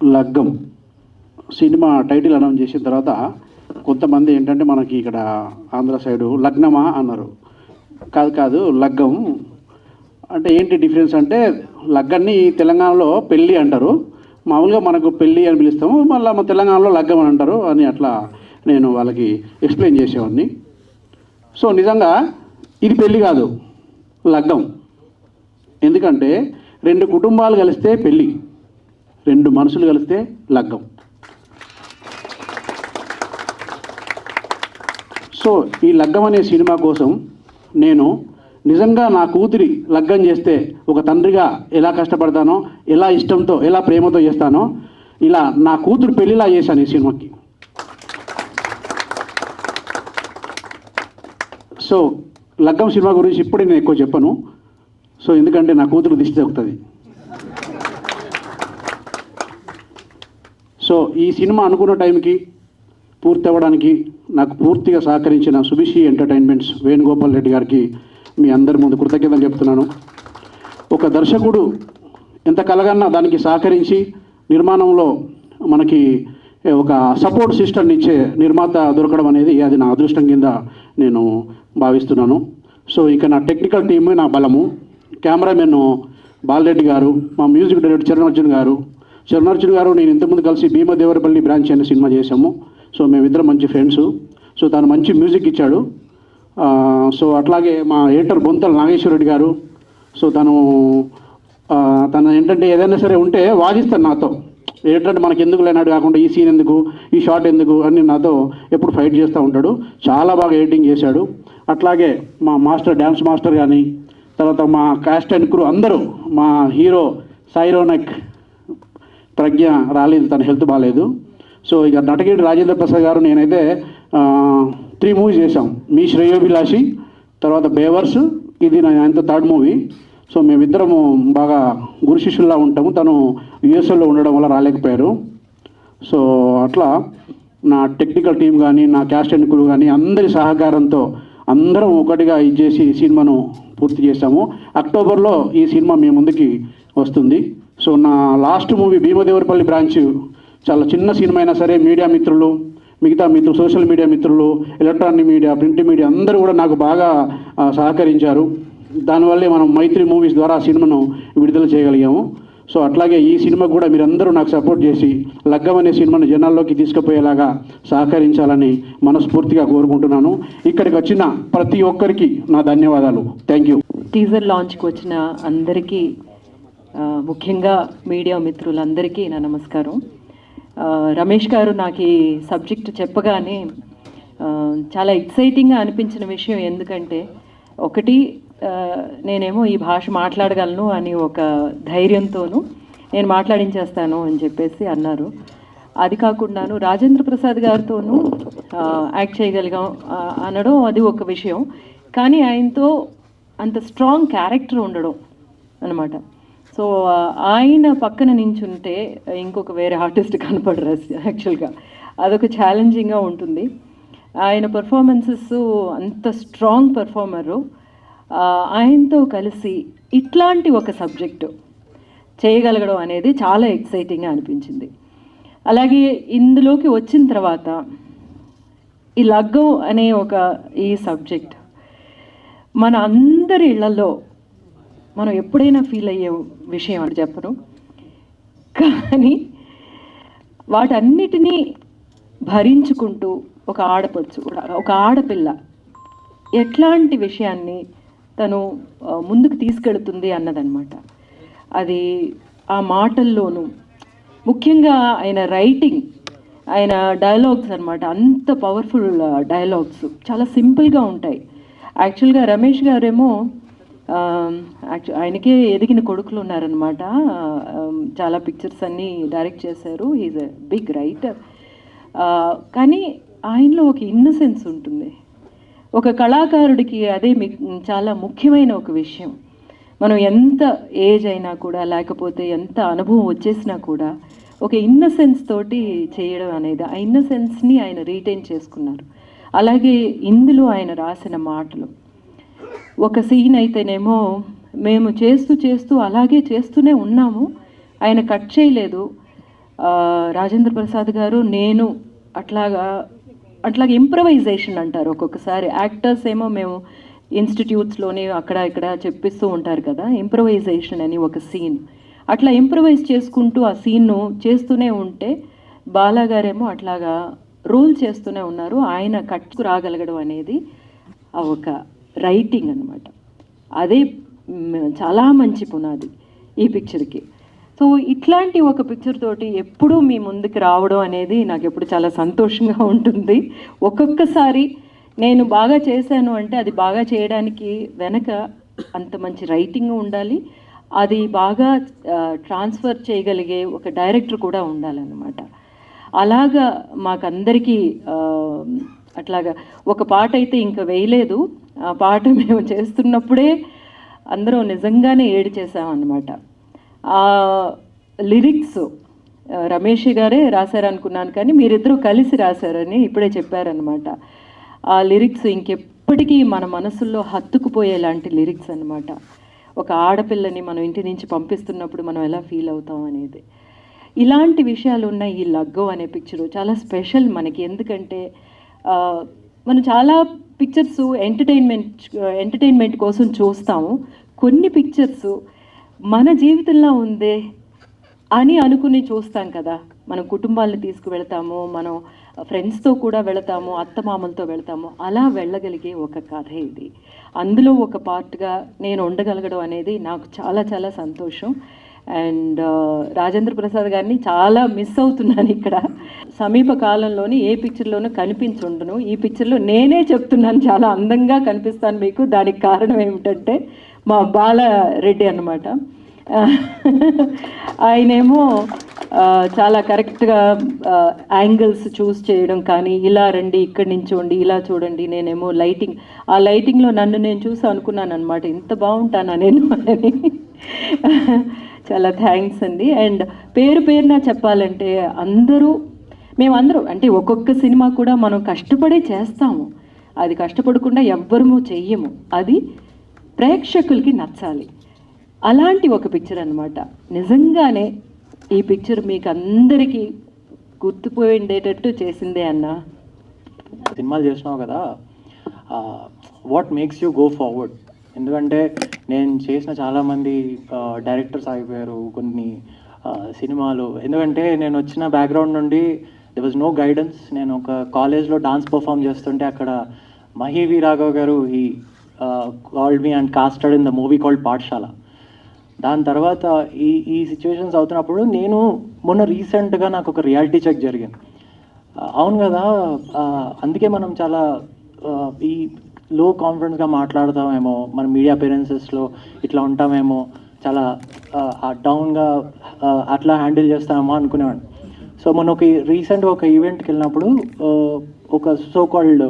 లగ్గం సినిమా టైటిల్ అనౌన్స్ చేసిన తర్వాత కొంతమంది ఏంటంటే మనకి ఇక్కడ ఆంధ్ర సైడు లగ్నమా అన్నారు. కాదు లగ్గం అంటే ఏంటి డిఫరెన్స్ అంటే, లగ్గాన్ని తెలంగాణలో పెళ్ళి అంటారు, మామూలుగా మనకు పెళ్ళి అని పిలుస్తాము, మళ్ళీ మన తెలంగాణలో లగ్గం అని అంటారు అని అట్లా నేను వాళ్ళకి ఎక్స్ప్లెయిన్ చేసేవాడిని. సో నిజంగా ఇది పెళ్ళి కాదు, లగ్గం. ఎందుకంటే 2 కుటుంబాలు కలిస్తే పెళ్ళి, 2 మనసులు కలిస్తే లగ్గం. సో ఈ లగ్గం అనే సినిమా కోసం నేను నిజంగా నా కూతురి లగ్గం చేస్తే ఒక తండ్రిగా ఎలా కష్టపడతానో, ఎలా ఇష్టంతో, ఎలా ప్రేమతో చేస్తానో, ఇలా నా కూతురు పెళ్ళిలా చేశాను ఈ సినిమాకి. సో లగ్గం సినిమా గురించి ఇప్పుడే నేను ఎక్కువ చెప్పను. సో ఎందుకంటే నా కూతురు దిష్టి తగ్గుతుంది. సో ఈ సినిమా అనుకున్న టైంకి పూర్తి అవ్వడానికి నాకు పూర్తిగా సహకరించిన సుభిషి ఎంటర్టైన్మెంట్స్ వేణుగోపాల్ రెడ్డి గారికి మీ అందరి ముందు కృతజ్ఞతలు చెప్తున్నాను. ఒక దర్శకుడు ఎంత కలగన్నా దానికి సహకరించి నిర్మాణంలో మనకి ఒక సపోర్ట్ సిస్టమ్ని ఇచ్చే నిర్మాత దొరకడం అనేది అది నా అదృష్టం కింద నేను భావిస్తున్నాను. సో ఇక నా టెక్నికల్ టీమ్ నా బలము. కెమెరామెన్ బాలరెడ్డి గారు, మా మ్యూజిక్ డైరెక్టర్ చరణ్ అర్జున్ గారు నేను ఇంతకుముందు కలిసి భీమదేవరపల్లి బ్రాంచ్ అనే సినిమా చేశాము. సో మేమిద్దరం మంచి ఫ్రెండ్స్. సో తను మంచి మ్యూజిక్ ఇచ్చాడు. సో అట్లాగే మా ఎడిటర్ బొంతల నాగేశ్వర రెడ్డి గారు. సో తను ఏంటంటే ఏదైనా సరే ఉంటే వాదిస్తాను నాతో. ఏంటంటే మనకి ఎందుకు లేనాడు కాకుండా ఈ సీన్ ఎందుకు, ఈ షాట్ ఎందుకు అని నాతో ఎప్పుడు ఫైట్ చేస్తూ ఉంటాడు. చాలా బాగా ఎడిటింగ్ చేశాడు. అట్లాగే మా మాస్టర్, డ్యాన్స్ మాస్టర్ కానీ, తర్వాత మా కాస్ట్ అండ్ క్రూ అందరూ, మా హీరో సాయిరోనక్ ప్రజ్ఞ రాలేదు, తన హెల్త్ బాగాలేదు. సో ఇక నటగిరి రాజేంద్ర ప్రసాద్ గారు, నేనైతే 3 మూవీస్ చేశాం. మీ శ్రేయోభిలాషి, తర్వాత బేవర్స్, ఇది నా 3rd మూవీ. సో మేమిద్దరము బాగా గురు శిష్యుల్లా ఉంటాము. తను యుఎస్ఏలో ఉండడం వల్ల రాలేకపోయారు. సో అట్లా నా టెక్నికల్ టీం కానీ, నా క్యాస్ట్ అండ్ క్రూ కానీ అందరి సహకారంతో అందరం ఒకటిగా ఇచ్చేసి ఈ సినిమాను పూర్తి చేశాము. అక్టోబర్లో ఈ సినిమా మీ ముందుకి వస్తుంది. సో నా లాస్ట్ మూవీ భీమదేవరపల్లి బ్రాంచ్ చాలా చిన్న సినిమా అయినా సరే మీడియా మిత్రులు, మిగతా మిత్రులు, సోషల్ మీడియా మిత్రులు, ఎలక్ట్రానిక్ మీడియా, ప్రింట్ మీడియా అందరూ కూడా నాకు బాగా సహకరించారు. దానివల్లే మనం మైత్రి మూవీస్ ద్వారా ఆ సినిమాను విడుదల చేయగలిగాము. సో అట్లాగే ఈ సినిమా కూడా మీరందరూ నాకు సపోర్ట్ చేసి లగ్గం అనే సినిమాను జనాల్లోకి తీసుకుపోయేలాగా సహకరించాలని మనస్ఫూర్తిగా కోరుకుంటున్నాను. ఇక్కడికి వచ్చిన ప్రతి ఒక్కరికి నా ధన్యవాదాలు. Thank you. టీజర్ లాంచ్కి వచ్చిన అందరికీ, ముఖ్యంగా మీడియా మిత్రులందరికీ నా నమస్కారం. రమేష్ గారు నాకు ఈ సబ్జెక్ట్ చెప్పగానే చాలా ఎక్సైటింగ్గా అనిపించిన విషయం. ఎందుకంటే ఒకటి, నేనేమో ఈ భాష మాట్లాడగలను అని ఒక ధైర్యంతోనూ నేను మాట్లాడించేస్తాను అని చెప్పేసి అన్నారు. అది కాకుండాను రాజేంద్ర ప్రసాద్ గారితోనూ యాక్ట్ చేయగలిగాం అనడం అది ఒక విషయం. కానీ ఆయనతో అంత స్ట్రాంగ్ క్యారెక్టర్ ఉండడం అనమాట. సో ఆయన పక్కన నించుంటే ఇంకొక వేరే ఆర్టిస్ట్ కనపడరు యాక్చువల్గా. అదొక ఛాలెంజింగ్గా ఉంటుంది. ఆయన పర్ఫార్మెన్సెస్ అంత స్ట్రాంగ్ పర్ఫార్మరు. ఆయనతో కలిసి ఇట్లాంటి ఒక సబ్జెక్టు చేయగలగడం అనేది చాలా ఎక్సైటింగ్గా అనిపించింది. అలాగే ఇందులోకి వచ్చిన తర్వాత ఈ లగ్గం అనే ఈ సబ్జెక్ట్ మన అందరి ఇళ్లలో మనం ఎప్పుడైనా ఫీల్ అయ్యే విషయం అని చెప్పను, కానీ వాటన్నిటినీ భరించుకుంటూ ఒక ఆడపడుచు, ఒక ఆడపిల్ల ఎట్లాంటి విషయాన్ని తను ముందుకు తీసుకెళ్తుంది అన్నదన్నమాట. అది ఆ మాటల్లోనూ, ముఖ్యంగా ఆయన రైటింగ్, ఆయన డైలాగ్స్ అన్నమాట. అంత పవర్ఫుల్ డైలాగ్స్, చాలా సింపుల్గా ఉంటాయి. యాక్చువల్గా రమేష్ గారేమో ఆయనకే ఎదిగిన కొడుకులు ఉన్నారనమాట. చాలా పిక్చర్స్ అన్నీ డైరెక్ట్ చేశారు. He's a big writer. కానీ ఆయనలో ఒక ఇన్నసెన్స్ ఉంటుంది. ఒక కళాకారుడికి అదే చాలా ముఖ్యమైన ఒక విషయం. మనం ఎంత ఏజ్ అయినా కూడా, లేకపోతే ఎంత అనుభవం వచ్చేసినా కూడా ఒక ఇన్నసెన్స్ తోటి చేయడం అనేది, ఆ ఇన్నసెన్స్ని ఆయన రీటైన్ చేసుకున్నారు. అలాగే ఇందులో ఆయన రాసిన మాటలు, ఒక సీన్ అయితేనేమో మేము చేస్తూ అలాగే చేస్తూనే ఉన్నాము, ఆయన కట్ చేయలేదు. రాజేంద్ర ప్రసాద్ గారు, నేను అట్లాగే ఇంప్రవైజేషన్ అంటారు ఒక్కొక్కసారి. యాక్టర్స్ ఏమో మేము ఇన్స్టిట్యూట్స్లోని అక్కడ ఇక్కడ చెప్పిస్తూ ఉంటారు కదా, ఇంప్రవైజేషన్ అని ఒక సీన్. అట్లా ఇంప్రవైజ్ చేసుకుంటూ ఆ సీన్ను చేస్తూనే ఉంటే బాలాగారేమో అట్లాగా రోల్ చేస్తూనే ఉన్నారు. ఆయన కట్కు రాగలగడం అనేది ఒక రైటింగ్ అన్నమాట. అదే చాలా మంచి పునాది ఈ పిక్చర్కి. సో ఇట్లాంటి ఒక పిక్చర్ తోటి ఎప్పుడూ మీ ముందుకు రావడం అనేది నాకు ఎప్పుడు చాలా సంతోషంగా ఉంటుంది. ఒక్కొక్కసారి నేను బాగా చేశాను అంటే అది బాగా చేయడానికి వెనక అంత మంచి రైటింగ్ ఉండాలి, అది బాగా ట్రాన్స్ఫర్ చేయగలిగే ఒక డైరెక్టర్ కూడా ఉండాలన్నమాట. అలాగా మాకందరికీ అట్లాగా ఒక పాట అయితే ఇంకా వేయలేదు. ఆ పాట మేము చేస్తున్నప్పుడే అందరం నిజంగానే ఏడు చేసామన్నమాట. ఆ లిరిక్స్ రమేష్ గారే రాశారనుకున్నాను, కానీ మీరిద్దరూ కలిసి రాశారని ఇప్పుడే చెప్పారనమాట. ఆ లిరిక్స్ ఇంకెప్పటికీ మన మనసుల్లో హత్తుకుపోయేలాంటి లిరిక్స్ అనమాట. ఒక ఆడపిల్లని మనం ఇంటి నుంచి పంపిస్తున్నప్పుడు మనం ఎలా ఫీల్ అవుతాం అనేది, ఇలాంటి విషయాలు ఉన్న ఈ లగ్గం అనే పిక్చరు చాలా స్పెషల్ మనకి. ఎందుకంటే మనం చాలా పిక్చర్స్ ఎంటర్టైన్మెంట్ కోసం చూస్తాము. కొన్ని పిక్చర్స్ మన జీవితంలో ఉందే అని అనుకుని చూస్తాం కదా. మనం కుటుంబాలను తీసుకువెళ్తాము, మనం ఫ్రెండ్స్తో కూడా వెళతాము, అత్తమామలతో వెళతాము. అలా వెళ్ళగలిగే ఒక కథ ఇది. అందులో ఒక పార్ట్గా నేను ఉండగలగడం అనేది నాకు చాలా చాలా సంతోషం. అండ్ రాజేంద్ర ప్రసాద్ గారిని చాలా మిస్ అవుతున్నాను ఇక్కడ. సమీప కాలంలోని ఏ పిక్చర్లోనూ కనిపించుండను. ఈ పిక్చర్లో నేనే చెప్తున్నాను చాలా అందంగా కనిపిస్తాను మీకు. దానికి కారణం ఏమిటంటే మా బాలారెడ్డి అన్నమాట. ఆయనేమో చాలా కరెక్ట్గా యాంగిల్స్ చూస్ చేయడం, కానీ ఇలా రండి, ఇక్కడి నుంచోండి, ఇలా చూడండి. నేనేమో ఆ లైటింగ్లో నన్ను నేను చూసి అనుకున్నాను అనమాట, ఇంత బాగుంటానా నేను అని. చాలా థ్యాంక్స్ అండి. అండ్ పేరున చెప్పాలంటే మేమందరూ అంటే ఒక్కొక్క సినిమా కూడా మనం కష్టపడే చేస్తాము. అది కష్టపడకుండా ఎవ్వరము చెయ్యము. అది ప్రేక్షకులకి నచ్చాలి. అలాంటి ఒక పిక్చర్ అన్నమాట. నిజంగానే ఈ పిక్చర్ మీకు అందరికీ గుర్తుపోయిండేటట్టు చేసిందే అన్న. సినిమాలు చేసినావు కదా, what makes you go forward? ఎందుకంటే నేను చేసిన చాలామంది డైరెక్టర్స్ అయిపోయారు కొన్ని సినిమాలు. ఎందుకంటే నేను వచ్చిన బ్యాక్గ్రౌండ్ నుండి దెర్ వాజ్ నో గైడెన్స్. నేను ఒక కాలేజ్లో డాన్స్ పర్ఫామ్ చేస్తుంటే అక్కడ మహీవి రాఘవ్ గారు he called me and casted in the movie called Paathshaala. దాని తర్వాత ఈ సిచ్యువేషన్స్ అవుతున్నప్పుడు నేను మొన్న రీసెంట్గా నాకు ఒక రియాలిటీ చెక్ జరిగింది. అవును కదా, అందుకే మనం చాలా ఈ లో కాన్ఫిడెన్స్గా మాట్లాడతామేమో, మన మీడియా అపియరెన్సెస్లో ఇట్లా ఉంటామేమో, చాలా డౌన్గా అట్లా హ్యాండిల్ చేస్తామేమో అనుకునేవాడిని. సో మొన్న రీసెంట్గా ఒక ఈవెంట్కి వెళ్ళినప్పుడు ఒక సో కాల్డ్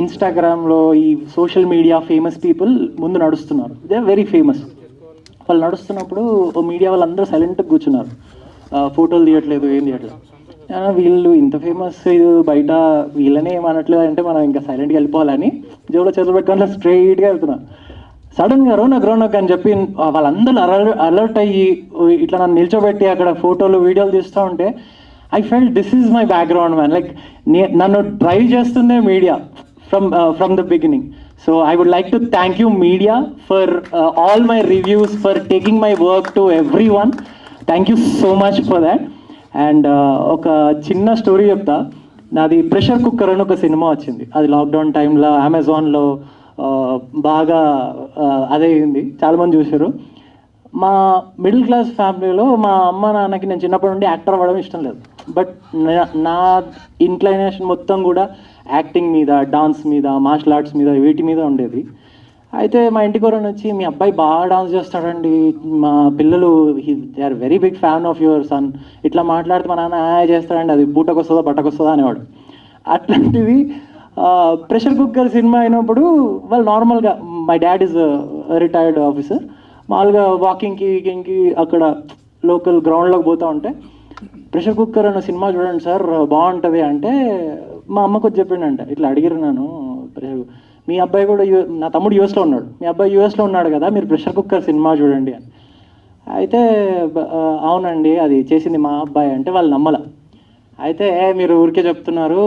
ఇన్స్టాగ్రామ్లో ఈ సోషల్ మీడియా ఫేమస్ పీపుల్ ముందు నడుస్తున్నారు. They are very famous. వాళ్ళు నడుస్తున్నప్పుడు మీడియా వాళ్ళందరూ సైలెంట్గా కూర్చున్నారు, ఫోటోలు తీయట్లేదు, ఏం తీయట్లేదు. వీళ్ళు ఇంత ఫేమస్ బయట వీళ్ళనే ఏమనట్లేదు అంటే మనం ఇంకా సైలెంట్గా వెళ్ళిపోవాలని జోలో చేతులు పెట్టుకొని స్ట్రైట్గా వెళ్తున్నాను. సడన్గా రోనక్ అని చెప్పి వాళ్ళందరూ అలర్ట్ అయ్యి ఇట్లా నన్ను నిల్చోబెట్టి అక్కడ ఫోటోలు వీడియోలు తీస్తూ ఉంటే I felt this is my background man. Like నన్ను డ్రైవ్ చేస్తుందే media from the beginning. So I would like to thank you media for all my reviews, for taking my work to everyone. Thank you so much for that. And ఒక చిన్న స్టోరీ చెప్తా. నాది ప్రెషర్ కుక్కర్ అని ఒక సినిమా వచ్చింది. అది లాక్డౌన్ టైంలో అమెజాన్లో బాగా అదే అయింది, చాలామంది చూశారు. మా మిడిల్ క్లాస్ ఫ్యామిలీలో మా అమ్మ నాన్నకి నేను చిన్నప్పటి నుండి యాక్టర్ అవ్వడం ఇష్టం లేదు. బట్ నా ఇంక్లైనేషన్ మొత్తం కూడా యాక్టింగ్ మీద, డాన్స్ మీద, మార్షల్ ఆర్ట్స్ మీద, వీటి మీద ఉండేది. అయితే మా ఇంటికి ఎవరైనా వచ్చి మీ అబ్బాయి బాగా డాన్స్ చేస్తాడండి, మా పిల్లలు they are very big fan of your son, ఇట్లా మాట్లాడితే మా నాన్న చేస్తాడండి, అది బూటకొస్తుందా బట్టకొస్తుందా అనేవాడు. అట్లాంటిది ప్రెషర్ కుక్కర్ సినిమా అయినప్పుడు వాళ్ళు నార్మల్గా my dad is retired officer, మామూలుగా వాకింగ్కి అక్కడ లోకల్ గ్రౌండ్లోకి పోతూ ఉంటే ప్రెషర్ కుక్కర్ అన్న సినిమా చూడండి సార్ బాగుంటుంది అంటే మా అమ్మకు వచ్చి చెప్పిండంట, ఇట్లా అడిగిరు నన్ను, మీ అబ్బాయి కూడా నా తమ్ముడు యూఎస్లో ఉన్నాడు, మీ అబ్బాయి యూఎస్లో ఉన్నాడు కదా, మీరు ప్రెషర్ కుక్కర్ సినిమా చూడండి అని. అయితే అవునండి అది చేసింది మా అబ్బాయి అంటే వాళ్ళు నమ్మల. అయితే మీరు ఊరికే చెప్తున్నారు,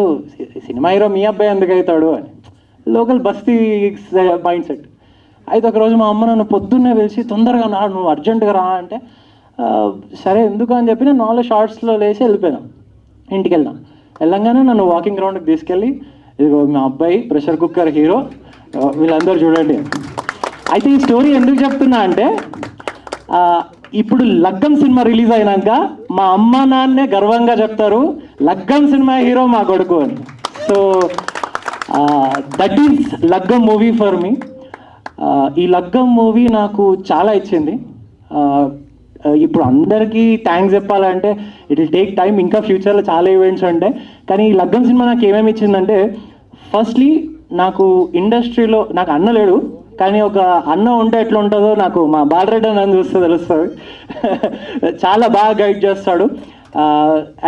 సినిమా హీరో మీ అబ్బాయి ఎందుకు అవుతాడు అని, లోకల్ బస్తీ మైండ్ సెట్. అయితే ఒకరోజు మా అమ్మ నన్ను పొద్దున్నే పిలిచి తొందరగా నువ్వు అర్జెంటుగా రా అంటే సరే ఎందుకు అని చెప్పి నేను 4 షార్ట్స్లో లేచి వెళ్ళిపోయాను. ఇంటికి వెళ్ళంగానే నన్ను వాకింగ్ గ్రౌండ్కి తీసుకెళ్ళి ఇదిగో మా అబ్బాయి ప్రెషర్ కుక్కర్ హీరో, వీళ్ళందరూ చూడండి. అయితే ఈ స్టోరీ ఎందుకు చెప్తున్నా అంటే ఇప్పుడు లగ్గం సినిమా రిలీజ్ అయినాక మా అమ్మ నాన్నే గర్వంగా చెప్తారు లగ్గం సినిమా హీరో మా కొడుకు అని. సో దట్ ఈస్ లగ్గం మూవీ ఫర్ మీ. ఈ లగ్గం మూవీ నాకు చాలా ఇచ్చింది. ఇప్పుడు అందరికీ థ్యాంక్స్ చెప్పాలంటే ఇట్ విల్ టేక్ టైం, ఇంకా ఫ్యూచర్లో చాలా ఈవెంట్స్ ఉంటాయి. కానీ ఈ లగ్గం సినిమా నాకు ఏమేమి ఇచ్చిందంటే, ఫస్ట్లీ నాకు ఇండస్ట్రీలో నాకు అన్న లేడు, కానీ ఒక అన్న ఉంటే ఎట్లా ఉంటుందో నాకు మా బాలరెడ్డి అన్న చూస్తే తెలుస్తుంది. చాలా బాగా గైడ్ చేస్తాడు.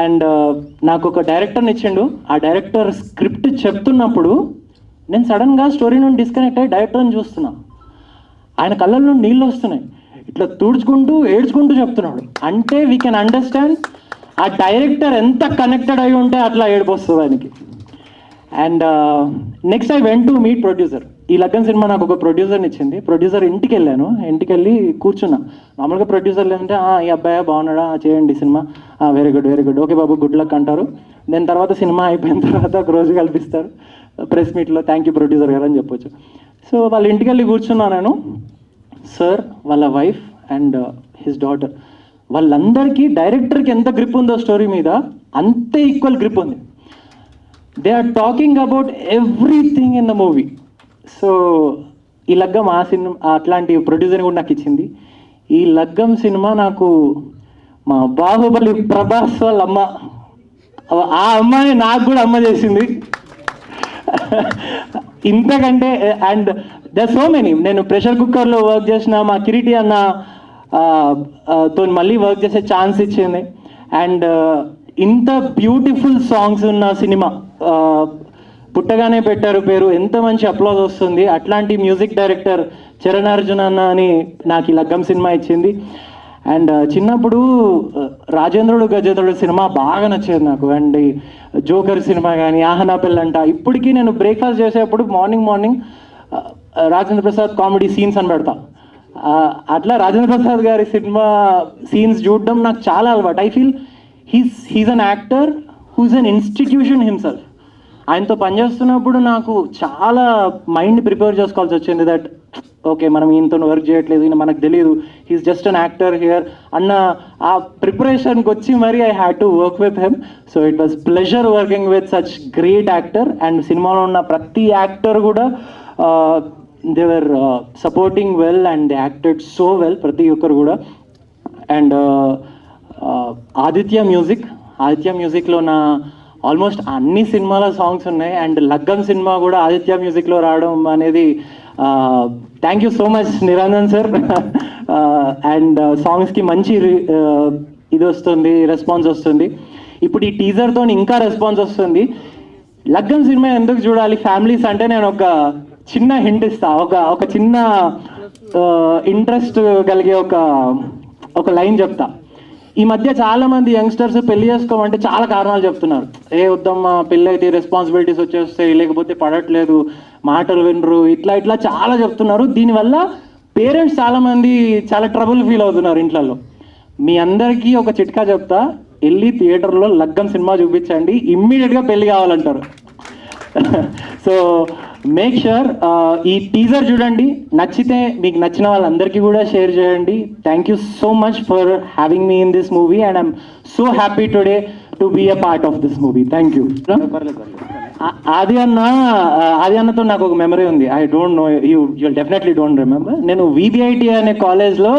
అండ్ నాకు ఒక డైరెక్టర్ని ఇచ్చిండు. ఆ డైరెక్టర్ స్క్రిప్ట్ చెప్తున్నప్పుడు నేను సడన్గా స్టోరీ నుండి డిస్కనెక్ట్ అయ్యి డైరెక్టర్ని చూస్తున్నా. ఆయన కళ్ళ నుండి నీళ్ళు వస్తున్నాయి, ఇట్లా తుడుచుకుంటూ ఏడ్చుకుంటూ చెప్తున్నాడు. అంటే వీ కెన్ అండర్స్టాండ్ ఆ డైరెక్టర్ ఎంత కనెక్టెడ్ అయి ఉంటే అట్లా ఏడుపు వస్తుంది ఆయనకి. And next I went to meet producer. ఈ లగ్గం సినిమా నాకు ఒక ప్రొడ్యూసర్ని ఇచ్చింది. ప్రొడ్యూసర్ ఇంటికి వెళ్ళాను, ఇంటికి వెళ్ళి కూర్చున్నా. మామూలుగా ప్రొడ్యూసర్లు ఏంటంటే ఈ అబ్బాయి బాగున్నాడా, చేయండి సినిమా, వెరీ గుడ్, ఓకే బాబు గుడ్ లక్ అంటారు. దాని తర్వాత సినిమా అయిపోయిన తర్వాత ఒక రోజు కల్పిస్తారు ప్రెస్ మీట్లో, థ్యాంక్ యూ ప్రొడ్యూసర్ గారు అని చెప్పొచ్చు. సో వాళ్ళ ఇంటికి వెళ్ళి కూర్చున్నా నేను. సార్, వాళ్ళ వైఫ్ అండ్ హిస్ డాటర్, వాళ్ళందరికీ డైరెక్టర్కి ఎంత గ్రిప్ ఉందో స్టోరీ మీద అంతే ఈక్వల్ గ్రిప్ ఉంది. They are talking about everything in the movie. So ఈ లగ్గం ఆ సినిమా అట్లాంటి ప్రొడ్యూసర్ని కూడా నాకు ఇచ్చింది. ఈ లగ్గం సినిమా నాకు మా బాహుబలి ప్రభాస్ వాళ్ళ అమ్మ, ఆ అమ్మాయి నాకు కూడా అమ్మ చేసింది. ఇంతకంటే అండ్ దర్ సో మెనీ. నేను ప్రెషర్ కుక్కర్లో వర్క్ చేసిన మా కిరీటి అన్న తో మళ్ళీ వర్క్ చేసే ఛాన్స్ ఇచ్చింది. అండ్ ఇంత బ్యూటిఫుల్ సాంగ్స్ ఉన్న సినిమా, పుట్టగానే పెట్టారు పేరు, ఎంత మంచి అప్లాజ్ వస్తుంది. అట్లాంటి మ్యూజిక్ డైరెక్టర్ చరణ్ అర్జున్ అన్న అని నాకు ఈ లగ్గం సినిమా ఇచ్చింది. అండ్ చిన్నప్పుడు రాజేంద్రుడు గజేంద్రుడు సినిమా బాగా నచ్చేది నాకు. అండ్ జోకర్ సినిమా కానీ, ఆహనా పెళ్ళంట, ఇప్పటికీ నేను బ్రేక్ఫాస్ట్ చేసేటప్పుడు morning Rajendra Prasad comedy scenes అని పెడతా. అట్లా రాజేంద్ర ప్రసాద్ గారి సినిమా సీన్స్ చూడడం నాకు చాలా అలవాటు. I feel he's an actor who's an institution himself. ఆయనతో పనిచేస్తున్నప్పుడు నాకు చాలా మైండ్ ప్రిపేర్ చేసుకోవాల్సి వచ్చింది. దట్ ఓకే, మనం ఈయనతో వర్క్ చేయట్లేదు, ఈయన మనకు తెలియదు, he's just an actor here అన్న ఆ ప్రిపరేషన్కి వచ్చి మరి I had to work with him. So it was pleasure working with such great actor. And సినిమాలో ఉన్న ప్రతి యాక్టర్ కూడా they were supporting well and they acted so well, ప్రతి ఒక్కరు కూడా. అండ్ ఆదిత్య మ్యూజిక్లో నా ఆల్మోస్ట్ అన్ని సినిమాల సాంగ్స్ ఉన్నాయి. అండ్ లగ్గం సినిమా కూడా ఆదిత్య మ్యూజిక్లో రావడం అనేది thank you so much Niranjan sir. And సాంగ్స్కి మంచి ఇది వస్తుంది, రెస్పాన్స్ వస్తుంది. ఇప్పుడు ఈ టీజర్తో ఇంకా రెస్పాన్స్ వస్తుంది. లగ్గం సినిమా ఎందుకు చూడాలి ఫ్యామిలీస్ అంటే నేను ఒక చిన్న హింట్ ఇస్తా, ఒక చిన్న ఇంట్రెస్ట్ కలిగే ఒక లైన్ చెప్తా. ఈ మధ్య చాలా మంది యంగ్స్టర్స్ పెళ్లి చేసుకోమంటే చాలా కారణాలు చెప్తున్నారు. వద్దమ్మా పెళ్ళి అయితే రెస్పాన్సిబిలిటీస్ వచ్చేస్తాయి, లేకపోతే పడట్లేదు, మాటలు వినరు, ఇట్లా చాలా చెప్తున్నారు. దీనివల్ల పేరెంట్స్ చాలామంది చాలా ట్రబుల్ ఫీల్ అవుతున్నారు ఇంట్లలో. మీ అందరికీ ఒక చిట్కా చెప్తా, వెళ్ళి థియేటర్లో లగ్గం సినిమా చూపించండి, ఇమ్మీడియట్గా పెళ్లి కావాలంటారు. సో మేక్ ష్యూర్ ఈ టీజర్ చూడండి, నచ్చితే మీకు నచ్చిన వాళ్ళందరికీ కూడా షేర్ చేయండి. Thank you so much for having me in this movie and I'm so happy today to be a part of this movie. Thank you. Aadi అన్నతో నాకు ఒక మెమరీ ఉంది. I don't know, you definitely don't remember. నేను VBIT అనే కాలేజ్లో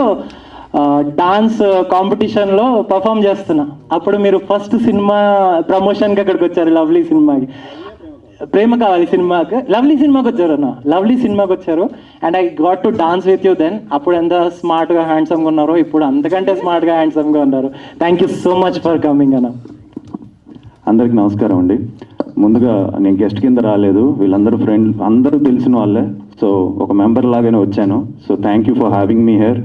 డాన్స్ కాంపిటీషన్లో పర్ఫామ్ చేస్తున్నా. అప్పుడు మీరు ఫస్ట్ సినిమా ప్రమోషన్కి అక్కడికి వచ్చారు, లవ్లీ సినిమాకి, ప్రేమ కావాలి సినిమాకి, లవ్లీ సినిమాకి వచ్చారు అన్న, లవ్లీ సినిమాకి వచ్చారు. And I got to dance with you then. అప్పుడు ఎంత స్మార్ట్గా హ్యాండ్సమ్గా ఉన్నారో ఇప్పుడు అంతకంటే స్మార్ట్గా హ్యాండ్సమ్గా ఉన్నారు. Thank you so much for coming అన్న. అందరికి నమస్కారం అండి. ముందుగా నేను గెస్ట్ కింద రాలేదు, వీళ్ళందరూ ఫ్రెండ్, అందరూ తెలిసిన వాళ్ళే. సో ఒక మెంబర్ లాగానే వచ్చాను. So thank you for having me here.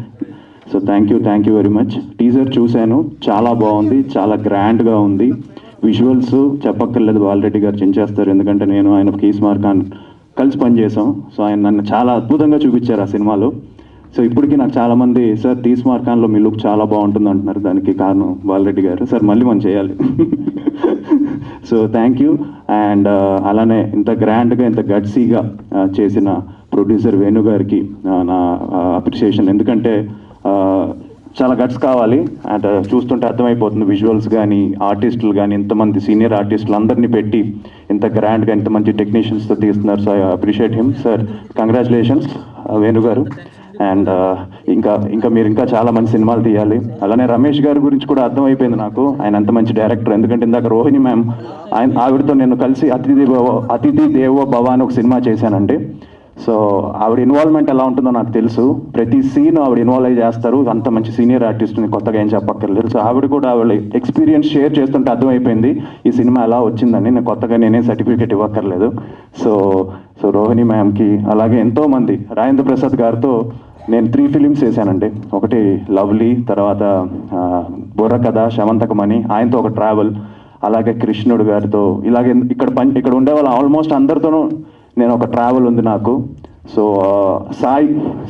So thank you very much. Teaser చూశాను, చాలా బాగుంది, చాలా గ్రాండ్గా ఉంది. విజువల్స్ చెప్పక్కర్లేదు, బాలరెడ్డి గారు చించేస్తారు, ఎందుకంటే నేను ఆయన కీస్మార్ ఖాన్ కలిసి పనిచేసాం. సో ఆయన నన్ను చాలా అద్భుతంగా చూపించారు ఆ సినిమాలో. సో ఇప్పటికీ నాకు చాలామంది సార్ తీస్మార్ ఖాన్లో మీ లుక్ చాలా బాగుంటుంది అంటున్నారు, దానికి కారణం బాలరెడ్డి గారు. సార్ మళ్ళీ మనం చేయాలి. So thank you. అండ్ అలానే ఇంత గ్రాండ్గా ఇంత గట్సీగా చేసిన ప్రొడ్యూసర్ వేణు గారికి నా అప్రిషియేషన్. ఎందుకంటే చాలా గట్స్ కావాలి. అండ్ చూస్తుంటే అర్థమైపోతుంది, విజువల్స్ కానీ ఆర్టిస్టులు కానీ ఇంతమంది సీనియర్ ఆర్టిస్టులు అందరినీ పెట్టి ఇంత గ్రాండ్గా ఇంత మంచి టెక్నీషియన్స్తో తీస్తున్నారు. So I appreciate him. Sir congratulations Venu గారు. అండ్ ఇంకా మీరు ఇంకా చాలా మంచి సినిమాలు తీయాలి. అలానే రమేష్ గారి గురించి కూడా అర్థమైపోయింది నాకు, ఆయన అంత మంచి డైరెక్టర్. ఎందుకంటే ఇందాక రోహిణి మ్యామ్ ఆవిడతో నేను కలిసి అతిథి దేవో భవ అని ఒక సినిమా చేశానండి. సో ఆవిడ ఇన్వాల్వ్మెంట్ ఎలా ఉంటుందో నాకు తెలుసు. ప్రతి సీన్ ఆవిడ ఇన్వాల్వ్ అయ్యి చేస్తారు. అంత మంచి సీనియర్ ఆర్టిస్ట్ని కొత్తగా ఏం చెప్పక్కర్లేదు. సో ఆవిడ కూడా ఆవిడ ఎక్స్పీరియన్స్ షేర్ చేస్తుంటే అర్థమైపోయింది ఈ సినిమా ఎలా వచ్చిందని. నేను కొత్తగా నేనే సర్టిఫికేట్ ఇవ్వక్కర్లేదు. సో రోహిణి మ్యామ్కి, అలాగే ఎంతోమంది, రాజేంద్ర ప్రసాద్ గారితో నేను 3 ఫిలిమ్స్ చేశానండి. ఒకటి లవ్లీ, తర్వాత బుర్ర కథ, శవంతకమణి, ఆయనతో ఒక ట్రావెల్, అలాగే కృష్ణుడు గారితో, ఇలాగే ఇక్కడ ఉండేవాళ్ళు ఆల్మోస్ట్ అందరితోనూ నేను ఒక ట్రావెల్ ఉంది నాకు. సో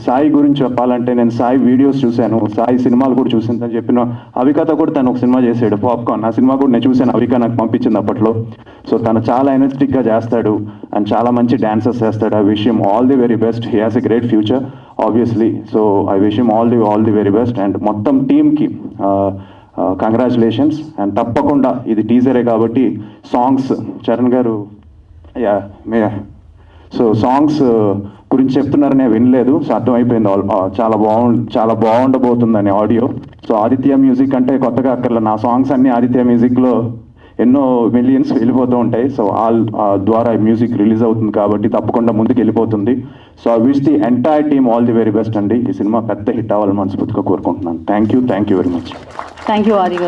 సాయి గురించి చెప్పాలంటే నేను సాయి వీడియోస్ చూశాను, సాయి సినిమాలు కూడా చూసాను. తను చెప్పిన అవికతో కూడా తను ఒక సినిమా చేశాడు, పాప్కార్న్. ఆ సినిమా కూడా నేను చూశాను, అవిక నాకు పంపించింది అప్పట్లో. సో తను చాలా ఎనర్జెటిక్గా చేస్తాడు అండ్ చాలా మంచి డాన్సెస్ చేస్తాడు. I wish him all the very best. He has a great future obviously. So I wish him all the very best. And మొత్తం టీమ్కి కంగ్రాచులేషన్స్. అండ్ తప్పకుండా ఇది టీజరే కాబట్టి సాంగ్స్ చరణ్ గారు సో సాంగ్స్ గురించి చెప్తున్నారని వినలేదు. సో అర్థమైపోయింది చాలా బాగుండబోతుందని ఆడియో. సో ఆదిత్య మ్యూజిక్ అంటే కొత్తగా అక్కర్లే, నా సాంగ్స్ అన్ని ఆదిత్య మ్యూజిక్లో ఎన్నో మిలియన్స్ వెళ్ళిపోతూ ఉంటాయి. సో ద్వారా మ్యూజిక్ రిలీజ్ అవుతుంది కాబట్టి తప్పకుండా ముందుకు వెళ్ళిపోతుంది. So I wish the entire team all the very best అండి. ఈ సినిమా పెద్ద హిట్ అవ్వాలని మనస్ఫూర్తిగా కోరుకుంటున్నాను. Thank you very much. Thank you ఆది గారు.